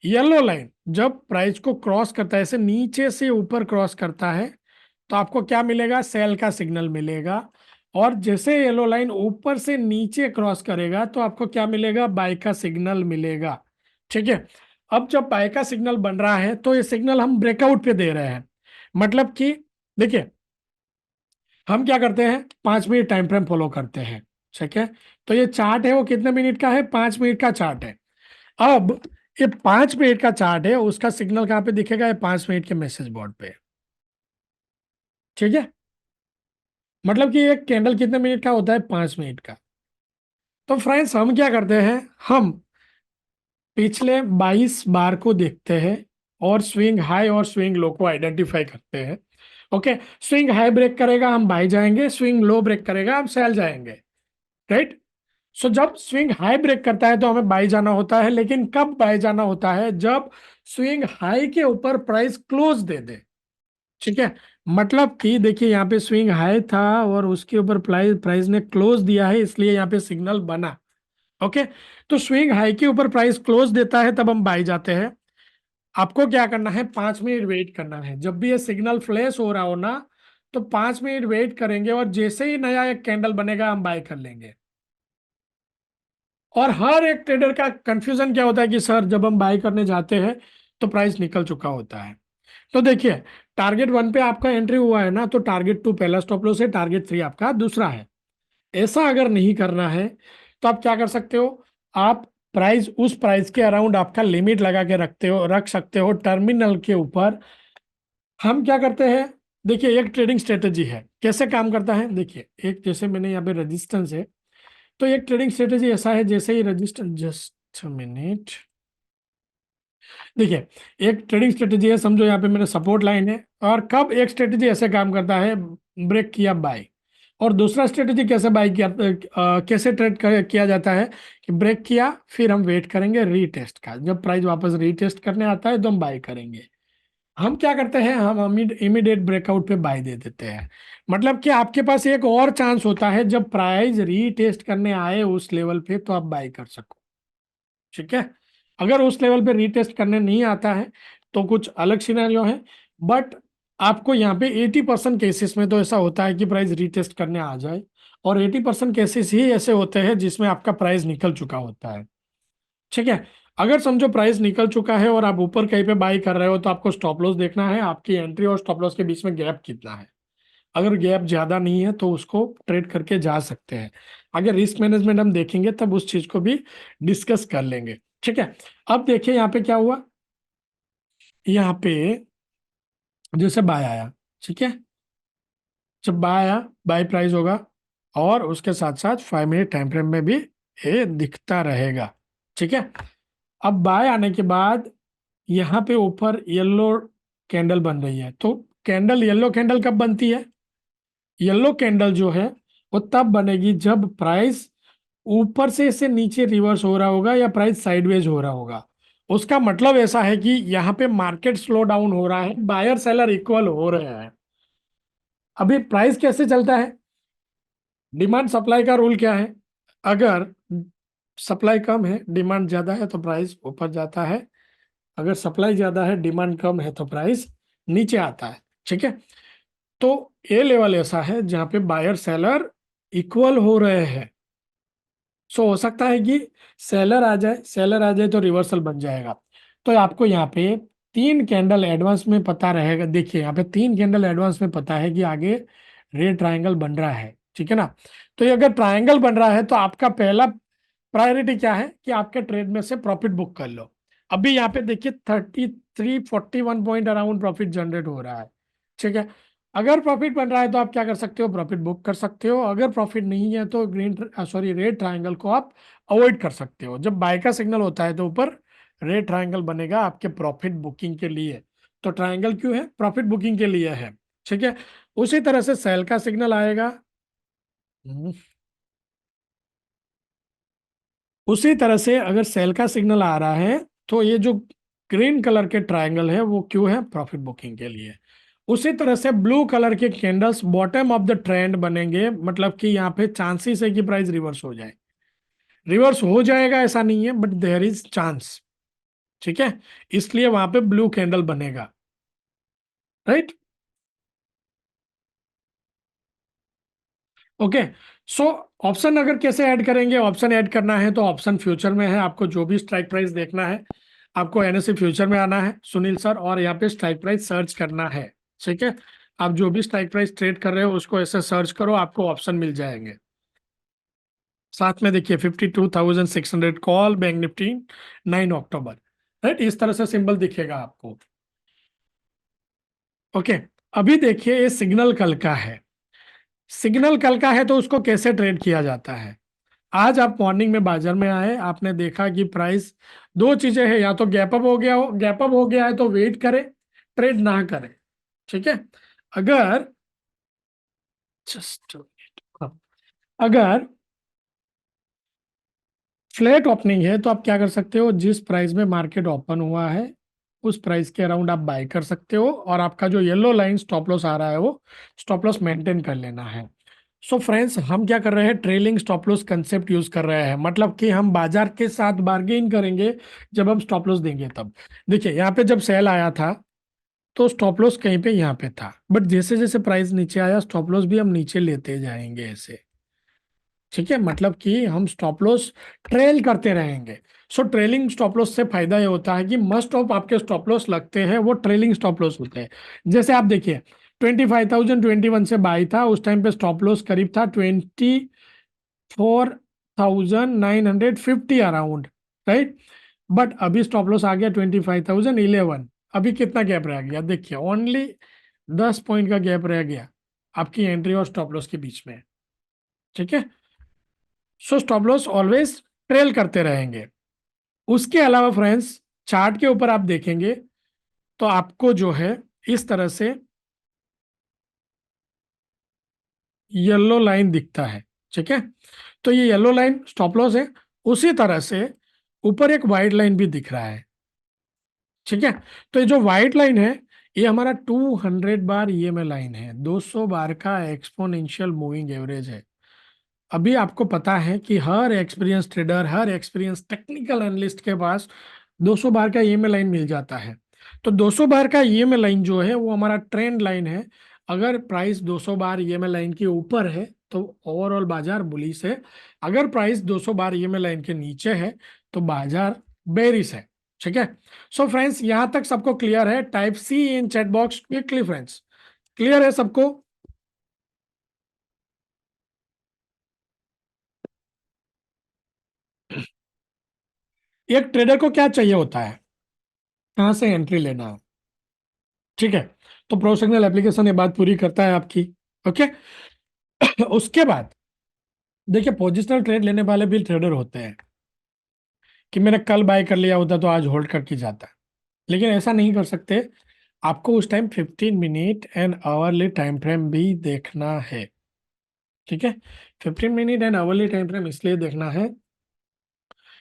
येलो लाइन जब प्राइस को क्रॉस करता है, ऐसे नीचे से ऊपर क्रॉस करता है, तो आपको क्या मिलेगा, सेल का सिग्नल मिलेगा। और जैसे येलो लाइन ऊपर से नीचे क्रॉस करेगा तो आपको क्या मिलेगा, बाय का सिग्नल मिलेगा, ठीक है। अब जब बाय का सिग्नल बन रहा है तो ये सिग्नल हम ब्रेकआउट पे दे रहे हैं। मतलब कि देखिए, हम क्या करते हैं, 5 मिनट टाइम फ्रेम फॉलो करते हैं, ठीक है। तो ये चार्ट है वो कितने मिनट का है, 5 मिनट का चार्ट है। अब ये 5 मिनट का चार्ट है, उसका सिग्नल कहाँ पे दिखेगा, ये 5 मिनट के मैसेज बोर्ड पे, ठीक है। मतलब कि एक कैंडल कितने मिनट का होता है, 5 मिनट का। तो फ्रेंड्स हम क्या करते हैं, हम पिछले 22 बार को देखते हैं, और स्विंग हाई और स्विंग लो को आइडेंटिफाई करते हैं। ओके। स्विंग हाई ब्रेक करेगा हम बाई जाएंगे, स्विंग लो ब्रेक करेगा हम सेल जाएंगे, राइट। सो जब स्विंग हाई ब्रेक करता है तो हमें बाई जाना होता है, लेकिन कब बाई जाना होता है, जब स्विंग हाई के ऊपर प्राइस क्लोज दे दे, ठीक है। मतलब कि देखिए यहाँ पे स्विंग हाई था और उसके ऊपर प्राइस प्राइस ने क्लोज दिया है, इसलिए यहाँ पे सिग्नल बना। ओके। तो स्विंग हाई के ऊपर प्राइस क्लोज देता है तब हम बाई जाते हैं। आपको क्या करना है, 5 मिनट वेट करना है। जब भी ये सिग्नल फ्लैश हो रहा हो ना, तो 5 मिनट वेट करेंगे, और जैसे ही नया एक कैंडल बनेगा हम बाय कर लेंगे। और हर एक ट्रेडर का कंफ्यूजन क्या होता है कि सर जब हम बाय करने जाते हैं तो प्राइस निकल चुका होता है। तो देखिए, टारगेट 1 पे आपका एंट्री हुआ है ना, तो टारगेट 2 पहला स्टॉप लॉस है, टारगेट 3 आपका दूसरा है। ऐसा अगर नहीं करना है तो आप क्या कर सकते हो, आप प्राइस उस प्राइस के अराउंड आपका लिमिट लगा के रख सकते हो टर्मिनल के ऊपर। हम क्या करते हैं, देखिए एक ट्रेडिंग स्ट्रेटेजी है, कैसे काम करता है। देखिए एक, जैसे मैंने यहाँ पे रेजिस्टेंस है, तो एक ट्रेडिंग स्ट्रेटेजी ऐसा है, जैसे ही रेजिस्टेंस, जस्ट मिनट, देखिए एक ट्रेडिंग स्ट्रेटेजी है, समझो यहाँ पे मेरा सपोर्ट लाइन है, और कब एक स्ट्रेटेजी ऐसे काम करता है, ब्रेक किया बाय। और दूसरा स्ट्रेटेजी कैसे बाय किया, कैसे किया जाता है कि ब्रेक किया, फिर हम वेट करेंगे रीटेस्ट का, जब प्राइस वापस रीटेस्ट करने आता है तो हम बाय करेंगे। हम क्या करते हैं, हम इमीडिएट ब्रेकआउट पे बाय दे देते हैं। मतलब कि आपके पास एक और चांस होता है, जब प्राइस रीटेस्ट करने आए उस लेवल पे तो आप बाय कर सको, ठीक है। अगर उस लेवल पे रीटेस्ट करने नहीं आता है तो कुछ अलग सिनेरियो है। बट आपको यहाँ पे 80% केसेस में तो ऐसा होता है कि प्राइस रीटेस्ट करने आ जाए, और 80% केसेस ही ऐसे होते हैं जिसमें आपका प्राइस निकल चुका होता है, ठीक है। अगर समझो प्राइस निकल चुका है और आप ऊपर कहीं पे बाई कर रहे हो, तो आपको स्टॉप लॉस देखना है, आपकी एंट्री और स्टॉप लॉस के बीच में गैप कितना है। अगर गैप ज्यादा नहीं है तो उसको ट्रेड करके जा सकते हैं। अगर रिस्क मैनेजमेंट हम देखेंगे तब उस चीज को भी डिस्कस कर लेंगे। ठीक है। अब देखिए यहाँ पे क्या हुआ, यहाँ पे जैसे बाय आया, ठीक है, जब बाय आया, बाय प्राइस होगा, और उसके साथ साथ 5 मिनट टाइम फ्रेम में भी ये दिखता रहेगा। ठीक है। अब बाय आने के बाद यहाँ पे ऊपर येलो कैंडल बन रही है, तो कैंडल, येलो कैंडल कब बनती है? येलो कैंडल जो है वो तब बनेगी जब प्राइस ऊपर से इसे नीचे रिवर्स हो रहा होगा या प्राइस साइडवेज हो रहा होगा। उसका मतलब ऐसा है कि यहाँ पे मार्केट स्लो डाउन हो रहा है, बायर सेलर इक्वल हो रहे हैं। अभी प्राइस कैसे चलता है? डिमांड सप्लाई का रूल क्या है? अगर सप्लाई कम है, डिमांड ज्यादा है, तो प्राइस ऊपर जाता है। अगर सप्लाई ज्यादा है, डिमांड कम है, तो प्राइस नीचे आता है। ठीक है। तो ये लेवल ऐसा है जहां पे बायर सेलर इक्वल हो रहे हैं। सो हो सकता है कि सेलर आ जाए, सेलर आ जाए तो रिवर्सल बन जाएगा। तो आपको यहाँ पे 3 कैंडल एडवांस में पता रहेगा। देखिए यहाँ पे 3 कैंडल एडवांस में पता है कि आगे रेड ट्रायंगल बन रहा है। ठीक है ना। तो ये अगर ट्रायंगल बन रहा है तो आपका पहला प्रायोरिटी क्या है कि आपके ट्रेड में से प्रॉफिट बुक कर लो। अभी यहाँ पे देखिए 3341 पॉइंट अराउंड प्रॉफिट जनरेट हो रहा है। ठीक है। अगर प्रॉफिट बन रहा है तो आप क्या कर सकते हो, प्रॉफिट बुक कर सकते हो। अगर प्रॉफिट नहीं है तो रेड ट्रायंगल को आप अवॉइड कर सकते हो। जब बाय का सिग्नल होता है तो ऊपर रेड ट्रायंगल बनेगा आपके प्रॉफिट बुकिंग के लिए। तो ट्रायंगल क्यों है? प्रॉफिट बुकिंग के लिए है। ठीक है। उसी तरह से सेल का सिग्नल आएगा। हम्म, उसी तरह से अगर सेल का सिग्नल आ रहा है तो ये जो ग्रीन कलर के ट्रायंगल है वो क्यों है? प्रॉफिट बुकिंग के लिए। उसी तरह से ब्लू कलर के candles bottom of the trend बनेंगे, मतलब कि यहाँ पे चांसेस है कि प्राइस रिवर्स हो जाए। रिवर्स हो जाएगा ऐसा नहीं है, बट देयर इज चांस। ठीक है। इसलिए वहां पे ब्लू कैंडल बनेगा। राइट। ओके। सो ऑप्शन अगर कैसे ऐड करेंगे? ऑप्शन ऐड करना है तो ऑप्शन फ्यूचर में है। आपको जो भी स्ट्राइक प्राइस देखना है, आपको एनएससी फ्यूचर में आना है सुनील सर, और यहाँ पे स्ट्राइक प्राइस सर्च करना है। ठीक है। आप जो भी स्ट्राइक प्राइस ट्रेड कर रहे हो उसको ऐसे सर्च करो, आपको ऑप्शन मिल जाएंगे। साथ में देखिए 52,600 कॉल, बैंक निफ्टी 9 अक्टूबर। राइट, इस तरह से सिंबल दिखेगा आपको। ओके। अभी देखिए ये सिग्नल कल का है। सिग्नल कल का है तो उसको कैसे ट्रेड किया जाता है? आज आप मॉर्निंग में बाजार में आए, आपने देखा कि प्राइस, दो चीजें हैं, या तो गैप अप हो गया हो, गैप अप हो गया है तो वेट करें, ट्रेड ना करें। ठीक है। अगर जस्ट अगर फ्लैट ओपनिंग है तो आप क्या कर सकते हो, जिस प्राइस में मार्केट ओपन हुआ है उस प्राइस के अराउंड आप बाय कर सकते हो, और आपका जो येलो लाइन स्टॉप लॉस आ रहा है वो स्टॉप लॉस मेंटेन कर लेना है। सो फ्रेंड्स, हम क्या कर रहे हैं, trailing stop loss concept use कर रहे हैं, मतलब कि हम बाजार के साथ बार्गेन करेंगे जब हम स्टॉप लॉस देंगे तब। देखिए यहाँ पे जब सेल आया था तो स्टॉप लॉस कहीं पे यहाँ पे था, बट जैसे जैसे प्राइस नीचे आया स्टॉप लॉस भी हम नीचे लेते जाएंगे ऐसे। ठीक है। मतलब कि हम स्टॉप लॉस ट्रेल करते रहेंगे। सो ट्रेलिंग स्टॉप लॉस से फायदा ये होता है कि मस्ट ऑफ आपके स्टॉप लॉस लगते हैं वो ट्रेलिंग स्टॉप लॉस होते हैं। जैसे आप देखिए 25,021 से बाई था, उस टाइम पे स्टॉप लॉस करीब था 24,950 अराउंड। राइट। बट अभी स्टॉप लॉस आ गया 25,011। अभी कितना गैप रह गया? देखिए ओनली 10 पॉइंट का गैप रह गया आपकी एंट्री और स्टॉप लॉस के बीच में। ठीक है। So stop loss always trail करते रहेंगे। उसके अलावा फ्रेंड्स, चार्ट के ऊपर आप देखेंगे तो आपको जो है इस तरह से येलो लाइन दिखता है। ठीक है। तो ये येलो लाइन स्टॉप लॉस है। उसी तरह से ऊपर एक वाइट लाइन भी दिख रहा है। ठीक है। तो ये जो व्हाइट लाइन है ये हमारा 200 बार ईएमए लाइन है, 200 बार का एक्सपोनेंशियल मूविंग एवरेज है। अभी आपको पता है कि हर एक्सपीरियंस ट्रेडर, हर एक्सपीरियंस टेक्निकल एनालिस्ट के पास 200 बार का ईएमए लाइन मिल जाता है। तो 200 बार का ईएमए लाइन जो है वो हमारा ट्रेंड लाइन है। अगर प्राइस 200 बार ईएमए लाइन के ऊपर है तो ओवरऑल बाजार बुलिश है। अगर प्राइस 200 बार ईएमए लाइन के नीचे है तो बाजार बेरिस है। ठीक है। सो फ्रेंड्स, यहां तक सबको क्लियर है? Type C in chat box quickly friends, clear है सबको? एक ट्रेडर को क्या चाहिए होता है? कहाँ से एंट्री लेना है। ठीक है। तो प्रोफेशनल एप्लीकेशन ये बात पूरी करता है आपकी। ओके। उसके बाद देखिए, पोजिशनल ट्रेड लेने वाले भी ट्रेडर होते हैं कि मैंने कल बाय कर लिया होता तो आज होल्ड करके जाता, लेकिन ऐसा नहीं कर सकते। आपको उस time 15 minute and hourly time frame भी देखना है। ठीक है। 15 minute and hourly time frame इसलिए देखना है,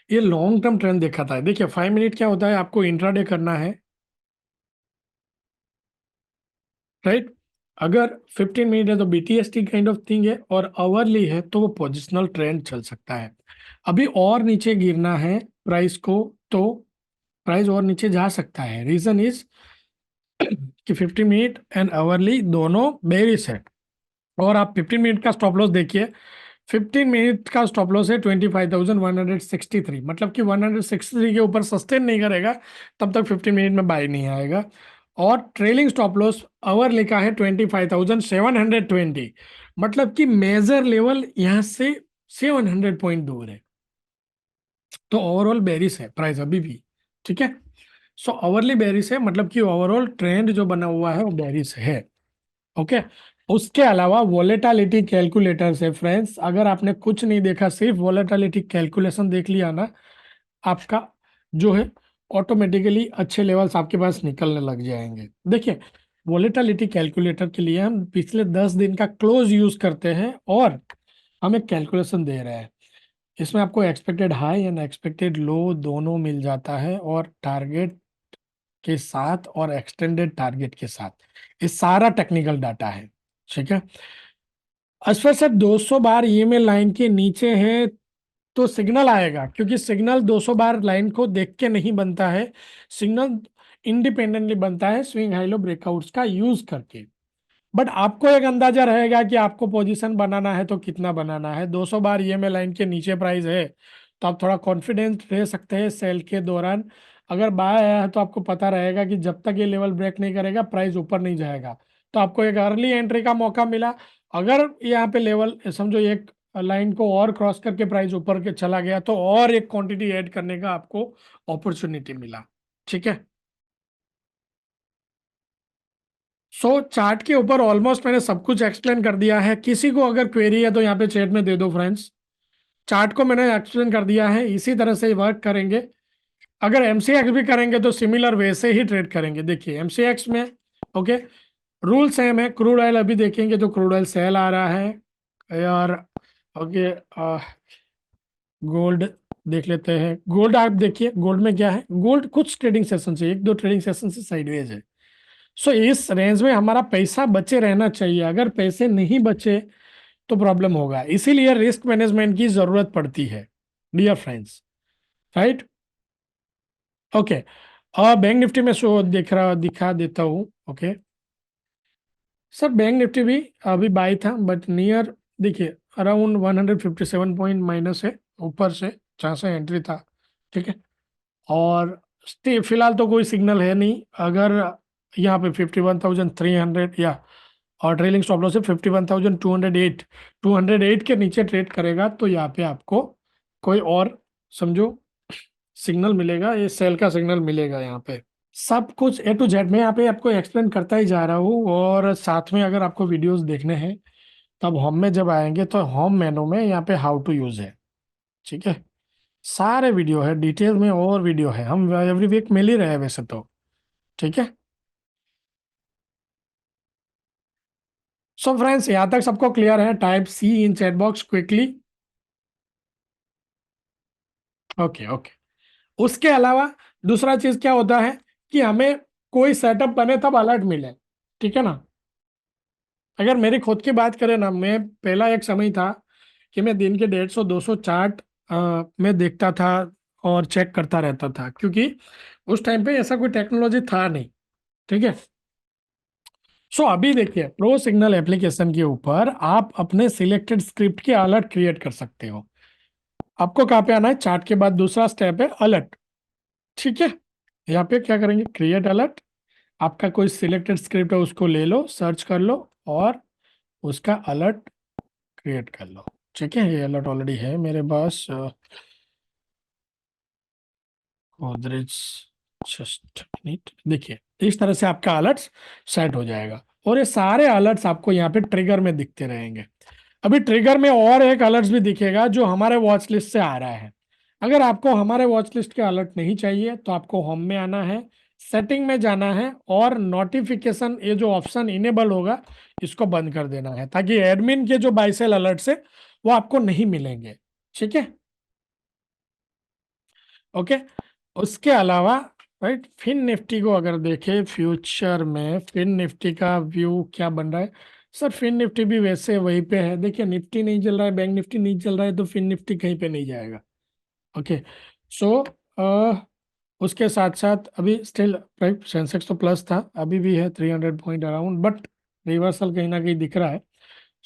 ये लॉन्ग टर्म ट्रेंड देखा था। देखिए 5 मिनट क्या होता है, आपको इंट्राडे करना है, राइट। अगर 15 मिनट है तो बीटीएसटी काइंड ऑफ थिंग है, और आवरली है तो वो पोजिशनल ट्रेंड चल सकता है। अभी और नीचे गिरना है प्राइस को, तो प्राइस और नीचे जा सकता है। रीजन इज कि 15 मिनट एंड आवरली दोनों बेरिश है। और आप 15 मिनट का स्टॉप लॉस देखिए, 15 मिनट का स्टॉप लॉस है 25,163, मतलब कि 163 के ऊपर सस्टेन नहीं करेगा तब तक 15 मिनट में बाय नहीं आएगा। और ट्रेलिंग स्टॉप लॉस आवर लिखा है 25,720, मतलब कि मेजर लेवल यहाँ से 700 पॉइंट दूर है। तो ओवरऑल बेरिस है प्राइस अभी भी। ठीक है। सो ओवरली बेरिस है, मतलब कि ओवरऑल ट्रेंड जो बना हुआ है वो बेरिस है। ओके। उसके अलावा वोलेटालिटी कैलकुलेटर से फ्रेंड्स, अगर आपने कुछ नहीं देखा, सिर्फ वोलेटालिटी कैलकुलेशन देख लिया ना, आपका जो है ऑटोमेटिकली अच्छे लेवल्स आपके पास निकलने लग जाएंगे। देखिए, वोलेटालिटी कैलकुलेटर के लिए हम पिछले 10 दिन का क्लोज यूज करते हैं और हमें कैलकुलेशन दे रहे हैं। इसमें आपको एक्सपेक्टेड हाई एंड एक्सपेक्टेड लो दोनों मिल जाता है, और टारगेट के साथ और एक्सटेंडेड टारगेट के साथ। ये सारा टेक्निकल डाटा है। ठीक है। असफर सर 200 बार ईएमए लाइन के नीचे है तो सिग्नल आएगा, क्योंकि सिग्नल 200 बार लाइन को देख के नहीं बनता है। सिग्नल इंडिपेंडेंटली बनता है स्विंग हाई लो ब्रेकआउट्स का यूज करके। बट आपको एक अंदाजा रहेगा कि आपको पोजीशन बनाना है तो कितना बनाना है। 200 बार ईएमए लाइन के नीचे प्राइस है तो आप थोड़ा कॉन्फिडेंस रह सकते हैं सेल के दौरान। अगर बाय आया है तो आपको पता रहेगा कि जब तक ये लेवल ब्रेक नहीं करेगा प्राइस ऊपर नहीं जाएगा, तो आपको एक अर्ली एंट्री का मौका मिला। अगर यहाँ पे लेवल समझो एक लाइन को और क्रॉस करके प्राइस ऊपर के चला गया तो और एक क्वांटिटी ऐड करने का आपको अपॉर्चुनिटी मिला। ठीक है। चार्ट के ऊपर ऑलमोस्ट मैंने सब कुछ एक्सप्लेन कर दिया है। किसी को अगर क्वेरी है तो यहाँ पे चैट में दे दो फ्रेंड्स। चार्ट को मैंने एक्सप्लेन कर दिया है, इसी तरह से वर्क करेंगे। अगर एमसीएक्स भी करेंगे तो सिमिलर वे से ही ट्रेड करेंगे। देखिए एमसीएक्स में ओके, रूल सेम है। क्रूड ऑयल अभी देखेंगे तो क्रूड ऑयल सेल आ रहा है यार। ओके। गोल्ड देख लेते हैं। गोल्ड आप देखिए, गोल्ड में क्या है, गोल्ड कुछ ट्रेडिंग सेशन से, एक दो ट्रेडिंग सेशन से साइडवेज है। इस रेंज में हमारा पैसा बचे रहना चाहिए। अगर पैसे नहीं बचे तो प्रॉब्लम होगा, इसीलिए रिस्क मैनेजमेंट की जरूरत पड़ती है dear friends, right. Okay. Bank nifty में शो दिखा देता हूँ। ओके सर, बैंक निफ्टी भी अभी बाई था बट नियर, देखिए अराउंड 157 पॉइंट माइनस है ऊपर से जहाँ से एंट्री था। ठीक है। और फिलहाल तो कोई सिग्नल है नहीं। अगर यहाँ पे 51,300 या, और ट्रेलिंग स्टॉप लॉस है 51,208, 208 के नीचे ट्रेड करेगा तो यहाँ पे आपको कोई और समझो सिग्नल मिलेगा, ये सेल का सिग्नल मिलेगा यहाँ पे। सब कुछ ए टू जेड में यहाँ पे आपको एक्सप्लेन करता ही जा रहा हूँ, और साथ में अगर आपको वीडियोस देखने हैं तब होम में जब आएंगे तो होम मेनू में यहाँ पे हाउ टू यूज है। ठीक है। सारे वीडियो है डिटेल में, और वीडियो है, हम एवरी वीक मिल ही रहे हैं वैसे तो। ठीक है। फ्रेंड्स, यहाँ तक सबको क्लियर है? Type C in chat box quickly. Okay okay. उसके अलावा दूसरा चीज क्या होता है कि हमें कोई सेटअप बने तब अलर्ट मिले। ठीक है ना। अगर मेरी खुद की बात करें ना, मैं पहला एक समय था कि मैं दिन के 150-200 चार्ट में देखता था और चेक करता रहता था, क्योंकि उस टाइम पे ऐसा कोई टेक्नोलॉजी था नहीं। ठीक है। अभी देखिए, प्रो सिग्नल एप्लीकेशन के ऊपर आप अपने सिलेक्टेड स्क्रिप्ट के अलर्ट क्रिएट कर सकते हो। आपको कहाँ पे आना है, चार्ट के बाद दूसरा स्टेप है अलर्ट। ठीक है, यहाँ पे क्या करेंगे, क्रिएट अलर्ट। आपका कोई सिलेक्टेड स्क्रिप्ट है उसको ले लो, सर्च कर लो और उसका अलर्ट क्रिएट कर लो। ठीक है, ये अलर्ट ऑलरेडी है मेरे पास। गोदरेज, जस्ट मिनट, देखिए इस तरह से आपका अलर्ट सेट हो जाएगा और ये सारे अलर्ट्स आपको यहाँ पे ट्रिगर में दिखते रहेंगे। अभी ट्रिगर में और एक अलर्ट भी दिखेगा जो हमारे वॉच लिस्ट से आ रहा है। अगर आपको हमारे वॉच लिस्ट के अलर्ट नहीं चाहिए तो आपको होम में आना है, सेटिंग में जाना है और नोटिफिकेशन, ये जो ऑप्शन इनेबल होगा इसको बंद कर देना है ताकि एडमिन के जो बाय सेल अलर्ट है वो आपको नहीं मिलेंगे। ठीक है, ओके। उसके अलावा राइट, फिन निफ्टी को अगर देखें फ्यूचर में, फिन निफ्टी का व्यू क्या बन रहा है सर। फिन निफ्टी भी वैसे वहीं पे है, देखिए निफ्टी नहीं चल रहा है, बैंक निफ्टी नहीं चल रहा है, तो फिन निफ्टी कहीं पे नहीं जाएगा। ओके, सो उसके साथ साथ अभी स्टिल राइट, सेंसेक्स तो प्लस था, अभी भी है 300 पॉइंट अराउंड, बट रिवर्सल कहीं ना कहीं दिख रहा है।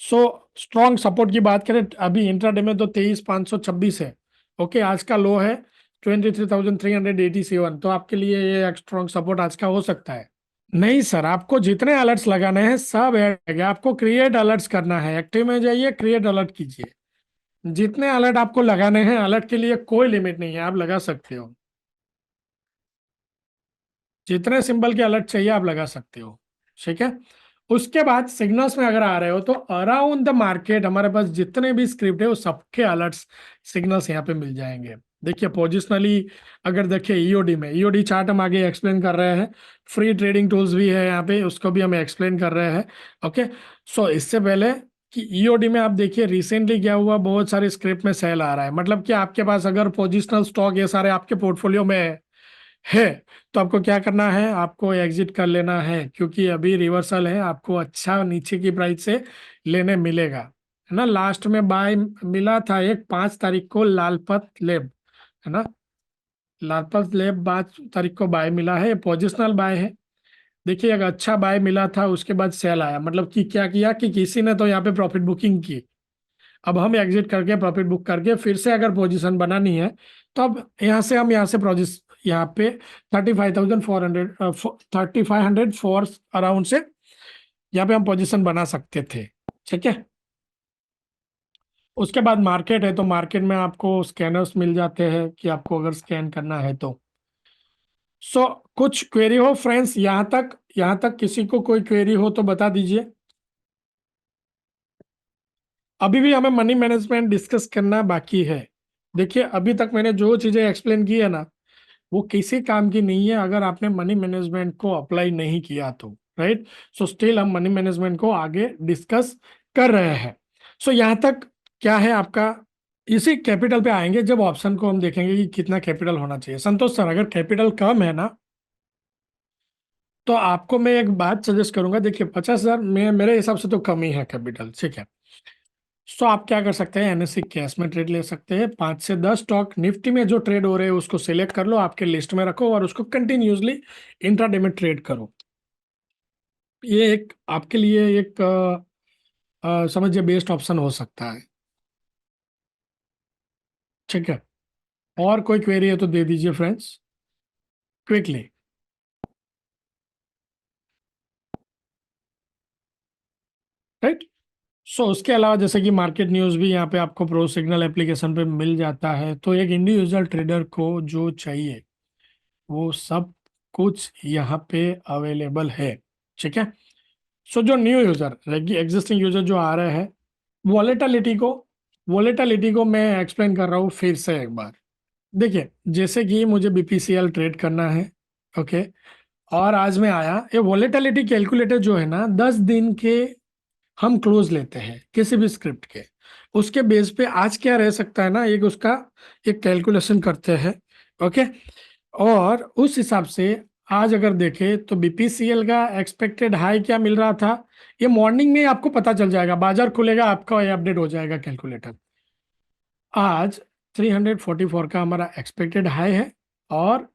सो स्ट्रॉन्ग सपोर्ट की बात करें अभी इंट्राडे में तो 23,526 है। ओके, आज का लो है 23,387, तो आपके लिए ये एक स्ट्रॉन्ग सपोर्ट आज का हो सकता है। नहीं सर, आपको जितने अलर्ट्स लगाने हैं सब ऐड है, आपको क्रिएट अलर्ट्स करना है, एक्टिव में जाइए क्रिएट अलर्ट कीजिए। जितने अलर्ट आपको लगाने हैं, अलर्ट के लिए कोई लिमिट नहीं है, आप लगा सकते हो। जितने सिंबल के अलर्ट चाहिए आप लगा सकते हो। ठीक है, उसके बाद सिग्नल्स में अगर आ रहे हो तो अराउंड द मार्केट हमारे पास जितने भी स्क्रिप्ट है वो सबके अलर्ट्स सिग्नल्स यहाँ पे मिल जाएंगे। देखिए पोजिशनली अगर देखिए ईओडी में, ईओडी चार्ट हम आगे एक्सप्लेन कर रहे हैं, फ्री ट्रेडिंग टूल्स भी है यहाँ पे, उसको भी हम एक्सप्लेन कर रहे हैं। ओके, सो इससे पहले कि ईओडी में आप देखिए रिसेंटली क्या हुआ, बहुत सारे स्क्रिप्ट में सेल आ रहा है, मतलब कि आपके पास अगर पोजिशनल स्टॉक ये सारे आपके पोर्टफोलियो में है तो आपको क्या करना है, आपको एग्जिट कर लेना है, क्योंकि अभी रिवर्सल है, आपको अच्छा नीचे की प्राइस से लेने मिलेगा। है ना, लास्ट में बाय मिला था एक 5 तारीख को लालपत लेब, है ना, लालपत लेब 5 तारीख को बाय मिला है, पोजिशनल बाय है। देखिए एक अच्छा बाय मिला था, उसके बाद सेल आया, मतलब कि क्या किया कि किसी ने तो यहाँ पे प्रॉफिट बुकिंग की। अब हम एग्जिट करके प्रॉफिट बुक करके फिर से अगर पोजीशन बनानी है तो अब यहाँ से हम यहाँ से प्रोजेस यहाँ पे 35,400, 3500 अराउंड से यहाँ पे हम पोजीशन बना सकते थे। ठीक है, उसके बाद मार्केट है, तो मार्केट में आपको स्कैनर्स मिल जाते हैं कि आपको अगर स्कैन करना है तो। सो कुछ क्वेरी हो फ्रेंड्स, यहाँ तक किसी को कोई क्वेरी हो तो बता दीजिए। अभी भी हमें मनी मैनेजमेंट डिस्कस करना बाकी है। देखिए अभी तक मैंने जो चीजें एक्सप्लेन की है ना, वो किसी काम की नहीं है अगर आपने मनी मैनेजमेंट को अप्लाई नहीं किया तो। राइट, सो स्टिल हम मनी मैनेजमेंट को आगे डिस्कस कर रहे हैं। सो यहाँ तक क्या है आपका, इसी कैपिटल पे आएंगे जब ऑप्शन को हम देखेंगे कि कितना कैपिटल होना चाहिए। संतोष सर, अगर कैपिटल कम है ना तो आपको मैं एक बात सजेस्ट करूंगा, देखिए 50,000 में मेरे हिसाब से तो कम ही है कैपिटल। ठीक है, सो आप क्या कर सकते हैं, एनएससी कैश में ट्रेड ले सकते हैं, 5 से 10 स्टॉक निफ्टी में जो ट्रेड हो रहे हैं उसको सिलेक्ट कर लो, आपके लिस्ट में रखो और उसको कंटिन्यूसली इंट्राडे में ट्रेड करो। ये एक आपके लिए एक समझिए बेस्ट ऑप्शन हो सकता है। ठीक है, और कोई क्वेरी है तो दे दीजिए फ्रेंड्स, क्विकली। राइट, सो उसके अलावा जैसे कि मार्केट न्यूज़ भी यहाँ पे आपको प्रो सिग्नल एप्लीकेशन पे मिल जाता है, तो एक इंडिविजुअल ट्रेडर को जो चाहिए वो सब कुछ यहाँ पे अवेलेबल है। ठीक है, सो जो न्यू यूजर, एग्जिस्टिंग यूजर जो आ रहे हैं, वॉलेटिलिटी को वॉलेटिलिटी को मैं एक्सप्लेन कर रहा हूँ फिर से एक बार। देखिए जैसे कि मुझे बीपीसीएल ट्रेड करना है, ओके, और आज मैं आया, ये वॉलेटिलिटी कैलकुलेटर जो है ना, 10 दिन के हम क्लोज लेते हैं किसी भी स्क्रिप्ट के, उसके बेस पे आज क्या रह सकता है ना, एक उसका एक कैलकुलेशन करते हैं। ओके, और उस हिसाब से आज अगर देखें तो बीपीसीएल का एक्सपेक्टेड हाई क्या मिल रहा था, ये मॉर्निंग में आपको पता चल जाएगा, बाजार खुलेगा आपका ये अपडेट हो जाएगा कैलकुलेटर। आज 344 का हमारा एक्सपेक्टेड हाई है और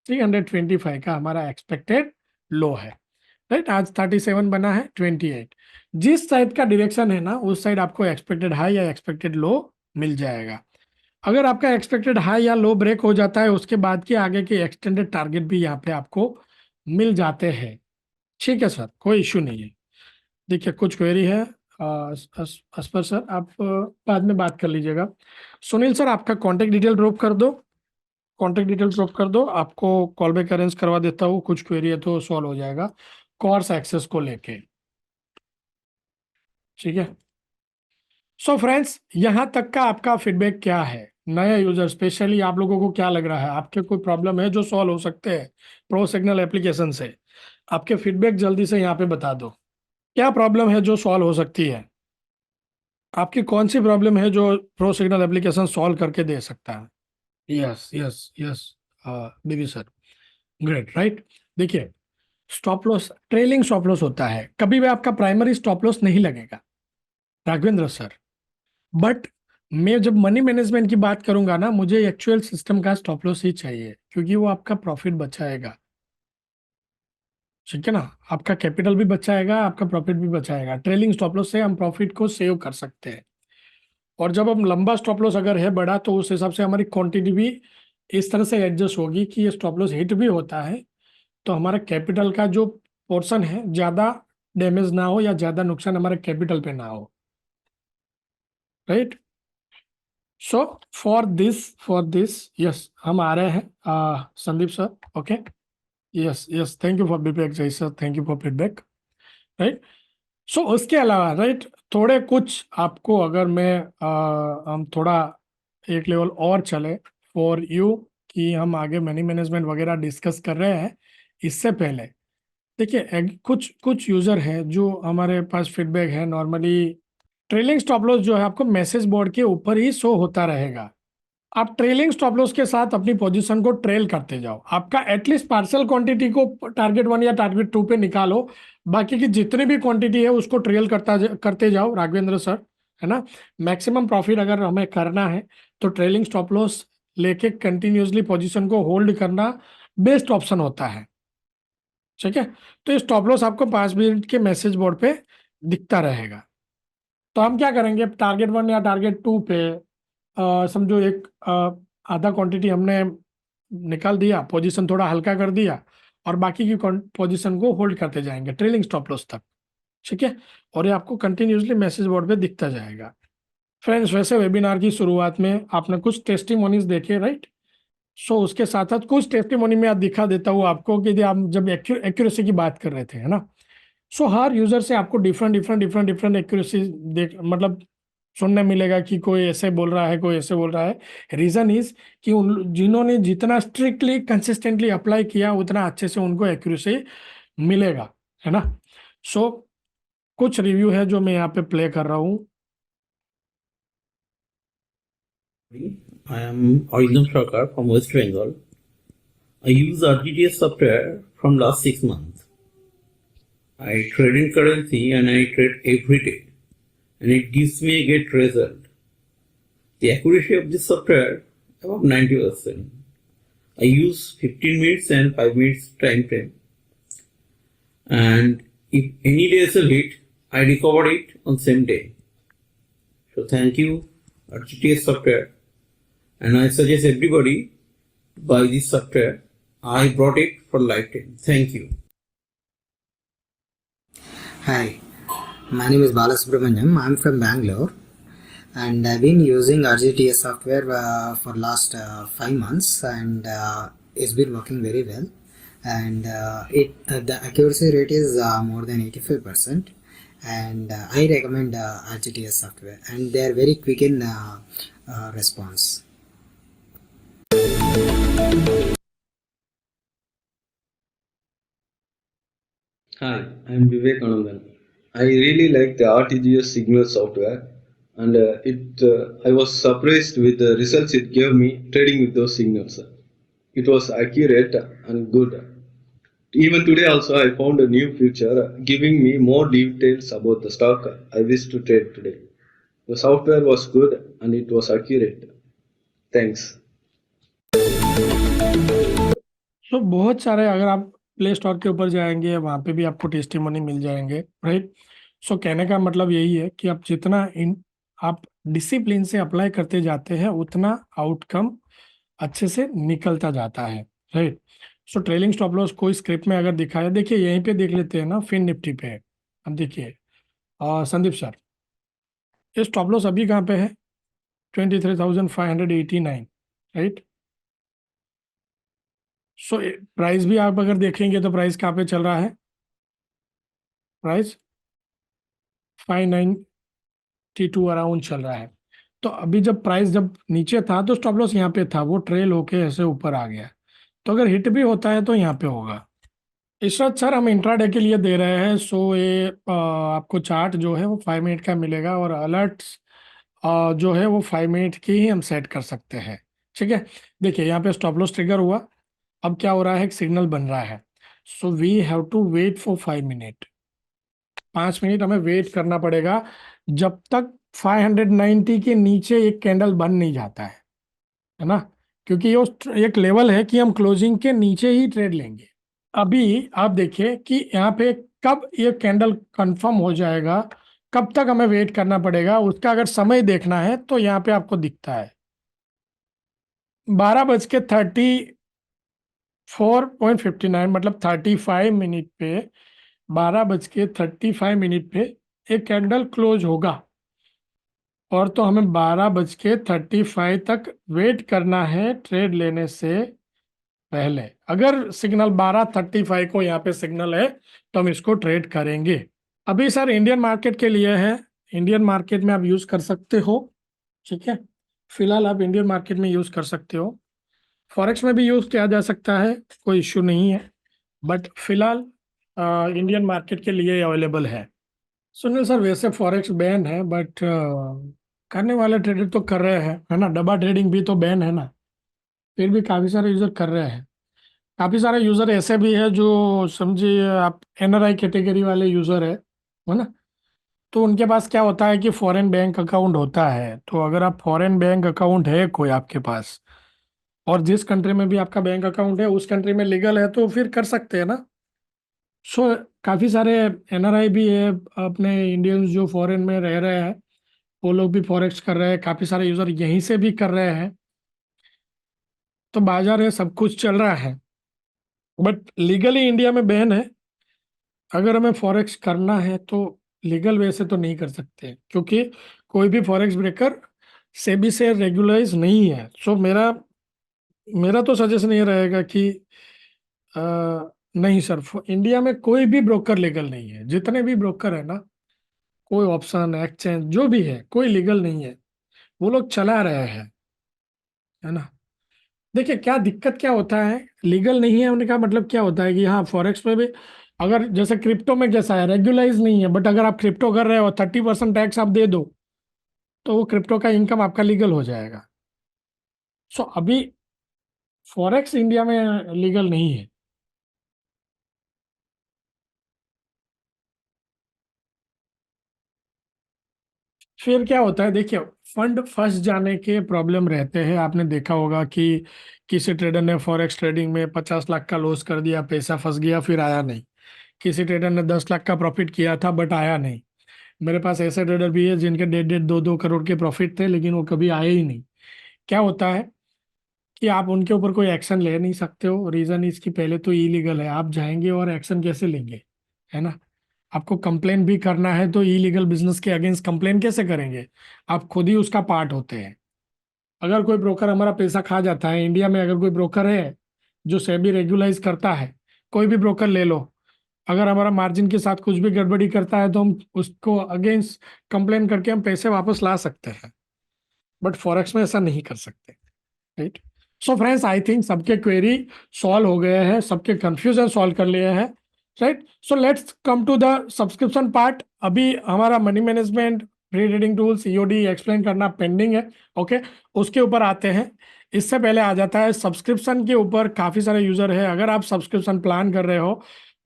325 का हमारा एक्सपेक्टेड लो है। राइट, आज 37 बना है 28, जिस साइड का डायरेक्शन है ना उस साइड आपको एक्सपेक्टेड हाई या एक्सपेक्टेड लो मिल जाएगा। अगर आपका एक्सपेक्टेड हाई या लो ब्रेक हो जाता है, उसके बाद के आगे के एक्सटेंडेड टारगेट भी यहाँ पे आपको मिल जाते हैं। ठीक है सर, कोई इश्यू नहीं है। देखिए कुछ क्वेरी है अस्पर सर, आप बाद में बात कर लीजिएगा। सुनील सर, आपका कॉन्टेक्ट डिटेल ड्रॉप कर दो, कॉन्टेक्ट डिटेल ड्रॉप कर दो, आपको कॉल बैक अरेंज करवा देता हूँ। कुछ क्वेरी है तो सॉल्व हो जाएगा कोर्स एक्सेस को लेके। ठीक है। सो फ्रेंड्स, यहाँ तक का आपका फीडबैक क्या है? नए यूजर स्पेशली आप लोगों को क्या लग रहा है? आपके कोई प्रॉब्लम है जो सॉल्व हो सकते हैं प्रो सिग्नल एप्लीकेशन से? आपके फीडबैक जल्दी से यहाँ पे बता दो। क्या प्रॉब्लम है जो सॉल्व हो सकती है? आपकी कौन सी प्रॉब्लम है जो प्रो सिग्नल एप्लीकेशन सॉल्व करके दे सकता है? यस यस यस बीबी सर, ग्रेट, राइट। देखिए, stop loss trailing stop loss होता है, कभी भी आपका प्राइमरी स्टॉप लॉस नहीं लगेगा राघवेंद्र सर। बट मैं जब मनी मैनेजमेंट की बात करूंगा ना, मुझे एक्चुअल सिस्टम का स्टॉप लॉस ही चाहिए, क्योंकि वो आपका प्रॉफिट बचाएगा। ठीक है ना? आपका कैपिटल भी बचाएगा, आपका प्रॉफिट भी बचाएगा। ट्रेलिंग स्टॉप लॉस से हम प्रॉफिट को सेव कर सकते हैं। और जब हम लंबा स्टॉप लॉस अगर है बड़ा, तो उस हिसाब से हमारी क्वांटिटी भी इस तरह से एडजस्ट होगी कि ये स्टॉप लॉस हिट भी होता है तो हमारा कैपिटल का जो पोर्शन है ज्यादा डैमेज ना हो या ज्यादा नुकसान हमारे कैपिटल पे ना हो, right. So for this yes, हम आ रहे हैं Sandeep sir. Okay, yes yes, thank you for feedback Jay sir, thank you for feedback, right. So उसके अलावा, राइट, थोड़े कुछ आपको अगर मैं हम थोड़ा एक लेवल और चले फॉर यू, कि हम आगे मनी मैनेजमेंट वगैरह डिस्कस कर रहे हैं, इससे पहले देखिए कुछ कुछ यूजर है जो हमारे पास फीडबैक है। नॉर्मली ट्रेलिंग स्टॉप लॉस जो है आपको मैसेज बोर्ड के ऊपर ही शो होता रहेगा। आप ट्रेलिंग स्टॉप लॉस के साथ अपनी पोजीशन को ट्रेल करते जाओ। आपका एटलीस्ट पार्सल क्वांटिटी को टारगेट 1 या टारगेट 2 पे निकालो, बाकी की जितनी भी क्वांटिटी है उसको ट्रेल करते जाओ राघवेंद्र सर, है ना। मैक्सिमम प्रॉफिट अगर हमें करना है तो ट्रेलिंग स्टॉप लॉस लेके कंटिन्यूसली पोजीशन को होल्ड करना बेस्ट ऑप्शन होता है। ठीक है, तो ये स्टॉप लॉस आपको 5 मिनट के मैसेज बोर्ड पे दिखता रहेगा। तो हम क्या करेंगे, टारगेट 1 या टारगेट 2 पे समझो एक आधा क्वांटिटी हमने निकाल दिया, पोजीशन थोड़ा हल्का कर दिया, और बाकी की पोजीशन को होल्ड करते जाएंगे ट्रेलिंग स्टॉप लॉस तक। ठीक है, और ये आपको कंटिन्यूसली मैसेज बोर्ड पे दिखता जाएगा। फ्रेंड्स, वैसे वेबिनार की शुरुआत में आपने कुछ टेस्टिमोनीज देखे, राइट। सो उसके साथ साथ कुछ टेस्टिमोनी में आप दिखा देता हूँ आपको कि आप जब एक्यूरेसी की बात कर रहे थे, है ना। सो हर यूजर से आपको different different different different accuracy देख मतलब सुनने मिलेगा कि कोई ऐसे बोल रहा है, कोई ऐसे बोल रहा है। रीजन इज कि उन जिन्होंने जितना स्ट्रिक्टली कंसिस्टेंटली अप्लाई किया उतना अच्छे से उनको एक्यूरेसी मिलेगा, है ना। सो कुछ रिव्यू है जो मैं यहाँ पे प्ले कर रहा हूँ।
I am Arindam Sarkar from West Bengal. I use RGTS software from last 6 months. I trade in currency and I trade every day, and it gives me a great result. The accuracy of this software about 90%. I use 15 minutes and 5 minutes time frame, and if any day is a hit, I recover it on same day. So thank you RGTS software, and I suggest everybody buy this software. I brought it for lifetime. Thank you.
Hi, my name is Balasubramaniam. I'm from Bangalore, and I've been using RGTS software for last 5 months, and it's been working very well. And the accuracy rate is more than 85%, and I recommend RGTS software, and they are very quick in response.
Hi, I'm Vivek Anandan. I really like the RTGS Signal software, and I was surprised with the results it gave me trading with those signals. It was accurate and good. Even today, also, I found a new feature giving me more details about the stock I wish to trade today. The software was good and it was accurate. Thanks.
तो बहुत सारे, अगर आप प्ले स्टोर के ऊपर जाएंगे वहाँ पे भी आपको टेस्टिमोनी मिल जाएंगे, राइट। सो कहने का मतलब यही है कि आप जितना इन आप डिसिप्लिन से अप्लाई करते जाते हैं उतना आउटकम अच्छे से निकलता जाता है, राइट। सो ट्रेलिंग स्टॉप लॉस कोई स्क्रिप्ट में अगर दिखाया, देखिए यहीं पे देख लेते हैं ना, फिन निफ्टी पे। अब देखिए संदीप सर, ये स्टॉप लॉस अभी कहाँ पे है? 23,589, राइट। सो प्राइस भी आप अगर देखेंगे तो प्राइस कहाँ पे चल रहा है? प्राइस 592 अराउंड चल रहा है। तो अभी जब प्राइस जब नीचे था तो स्टॉप लॉस यहाँ पे था, वो ट्रेल होके ऐसे ऊपर आ गया। तो अगर हिट भी होता है तो यहाँ पे होगा। इशरत सर, हम इंट्राडे के लिए दे रहे हैं, सो ये आपको चार्ट जो है वो 5 मिनट का मिलेगा, और अलर्ट जो है वो 5 मिनट की ही हम सेट कर सकते हैं, ठीक है। देखिए यहाँ पे स्टॉप लॉस ट्रिगर हुआ, अब क्या हो रहा है, एक सिग्नल बन रहा है। So we have to wait for 5 minute. 5 minute हमें वेट करना पड़ेगा, जब तक 590 के नीचे एक कैंडल बन नहीं जाता है ना। क्योंकि ये एक लेवल है कि हम क्लोजिंग के नीचे ही ट्रेड लेंगे। अभी आप देखिए कि यहाँ पे कब ये कैंडल कंफर्म हो जाएगा, कब तक हमें वेट करना पड़ेगा, उसका अगर समय देखना है तो यहाँ पे आपको दिखता है 12:34.59, मतलब 35 मिनट पे, 12:35 पे एक कैंडल क्लोज होगा। और तो हमें 12:35 तक वेट करना है ट्रेड लेने से पहले। अगर सिग्नल 12:35 को यहाँ पे सिग्नल है तो हम इसको ट्रेड करेंगे। अभी सर इंडियन मार्केट के लिए है, इंडियन मार्केट में आप यूज कर सकते हो, ठीक है। फिलहाल आप इंडियन मार्केट में यूज कर सकते हो, फॉरेक्स में भी यूज किया जा सकता है, कोई इश्यू नहीं है, बट फिलहाल इंडियन मार्केट के लिए अवेलेबल है। सुनिए सर, वैसे फॉरेक्स बैन है, बट करने वाले ट्रेडर तो कर रहे हैं, है ना। डब्बा ट्रेडिंग भी तो बैन है ना, फिर भी काफी सारे यूजर कर रहे हैं। काफी सारे यूजर ऐसे भी है जो समझिए आप एनआरआई कैटेगरी वाले यूजर है ना। तो उनके पास क्या होता है कि फॉरेन बैंक अकाउंट होता है, तो अगर आप फॉरेन बैंक अकाउंट है कोई आपके पास, और जिस कंट्री में भी आपका बैंक अकाउंट है उस कंट्री में लीगल है, तो फिर कर सकते हैं ना। सो काफी सारे एनआरआई भी है अपने इंडियंस जो फॉरेन में रह रहे हैं, वो लोग भी फॉरेक्स कर रहे हैं, काफी सारे यूजर यहीं से भी कर रहे हैं। तो बाजार है, सब कुछ चल रहा है, बट लीगली इंडिया में बैन है। अगर हमें फॉरेक्स करना है तो लीगल वे से तो नहीं कर सकते, क्योंकि कोई भी फॉरेक्स ब्रेकर सेबी से रेगुलाइज नहीं है। सो मेरा मेरा तो सजेशन ये रहेगा कि अ, नहीं सर, इंडिया में कोई भी ब्रोकर लीगल नहीं है, जितने भी ब्रोकर है ना, कोई ऑप्शन एक्सचेंज जो भी है, कोई लीगल नहीं है, वो लोग चला रहे हैं, है ना। देखिए क्या दिक्कत क्या होता है, लीगल नहीं है उनका मतलब क्या होता है कि हाँ फॉरेक्स में भी, अगर जैसे क्रिप्टो में कैसा है, रेगुलाइज नहीं है, बट अगर आप क्रिप्टो कर रहे हो 30% टैक्स आप दे दो, तो वो क्रिप्टो का इनकम आपका लीगल हो जाएगा। सो अभी फॉरेक्स इंडिया में लीगल नहीं है। फिर क्या होता है, देखिए फंड फंस जाने के प्रॉब्लम रहते हैं। आपने देखा होगा कि किसी ट्रेडर ने फॉरेक्स ट्रेडिंग में 50 लाख का लॉस कर दिया, पैसा फंस गया, फिर आया नहीं। किसी ट्रेडर ने 10 लाख का प्रॉफिट किया था बट आया नहीं। मेरे पास ऐसे ट्रेडर भी है जिनके 1.5 2 करोड़ के प्रॉफिट थे, लेकिन वो कभी आए ही नहीं। क्या होता है कि आप उनके ऊपर कोई एक्शन ले नहीं सकते हो, रीजन इसकी पहले तो इलीगल है, आप जाएंगे और एक्शन कैसे लेंगे, है ना। आपको कंप्लेन भी करना है तो इलीगल बिजनेस के अगेंस्ट कंप्लेन कैसे करेंगे, आप खुद ही उसका पार्ट होते हैं। अगर कोई ब्रोकर हमारा पैसा खा जाता है, इंडिया में अगर कोई ब्रोकर है जो सेबी रेगुलाइज करता है, कोई भी ब्रोकर ले लो, अगर हमारा मार्जिन के साथ कुछ भी गड़बड़ी करता है तो हम उसको अगेंस्ट कंप्लेन करके हम पैसे वापस ला सकते हैं, बट फॉरेक्स में ऐसा नहीं कर सकते, right. So friends, I think सबके क्वेरी सॉल्व हो गए हैं, सबके कंफ्यूजन सॉल्व कर लिए हैं, right. So let's come to the subscription part. अभी हमारा money management, pre trading tools, EOD explain करना पेंडिंग है, ओके। उसके ऊपर आते हैं। इससे पहले आ जाता है सब्सक्रिप्शन के ऊपर। काफी सारे यूजर है, अगर आप सब्सक्रिप्शन प्लान कर रहे हो,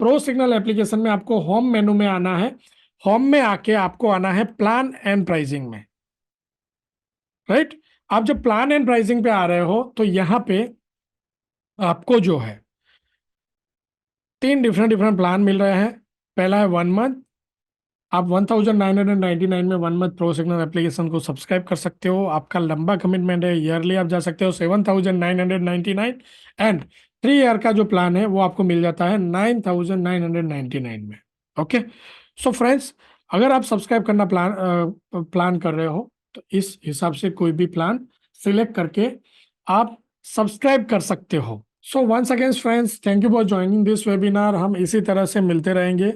प्रो सिग्नल एप्लीकेशन में आपको होम मेनू में आना है, होम में आके आपको आना है प्लान एंड प्राइसिंग में, राइट। आप जब प्लान एंड प्राइसिंग पे आ रहे हो तो यहाँ पे आपको जो है 3 डिफरेंट डिफरेंट प्लान मिल रहे हैं। पहला है 1 मंथ, आप 1999 में one month pro Signal application को सब्सक्राइब कर सकते हो। आपका लंबा कमिटमेंट है, ईयरली आप जा सकते हो 7,999 एंड 3 ईयर का जो प्लान है वो आपको मिल जाता है 9,999 में। ओके, सो फ्रेंड्स, अगर आप सब्सक्राइब करना प्लान कर रहे हो तो इस हिसाब से कोई भी प्लान सिलेक्ट करके आप सब्सक्राइब कर सकते हो। So once again friends, thank you for joining this webinar. हम इसी तरह से मिलते रहेंगे।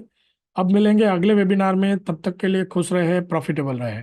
अब मिलेंगे अगले वेबिनार में, तब तक के लिए खुश रहे, प्रॉफिटेबल रहे।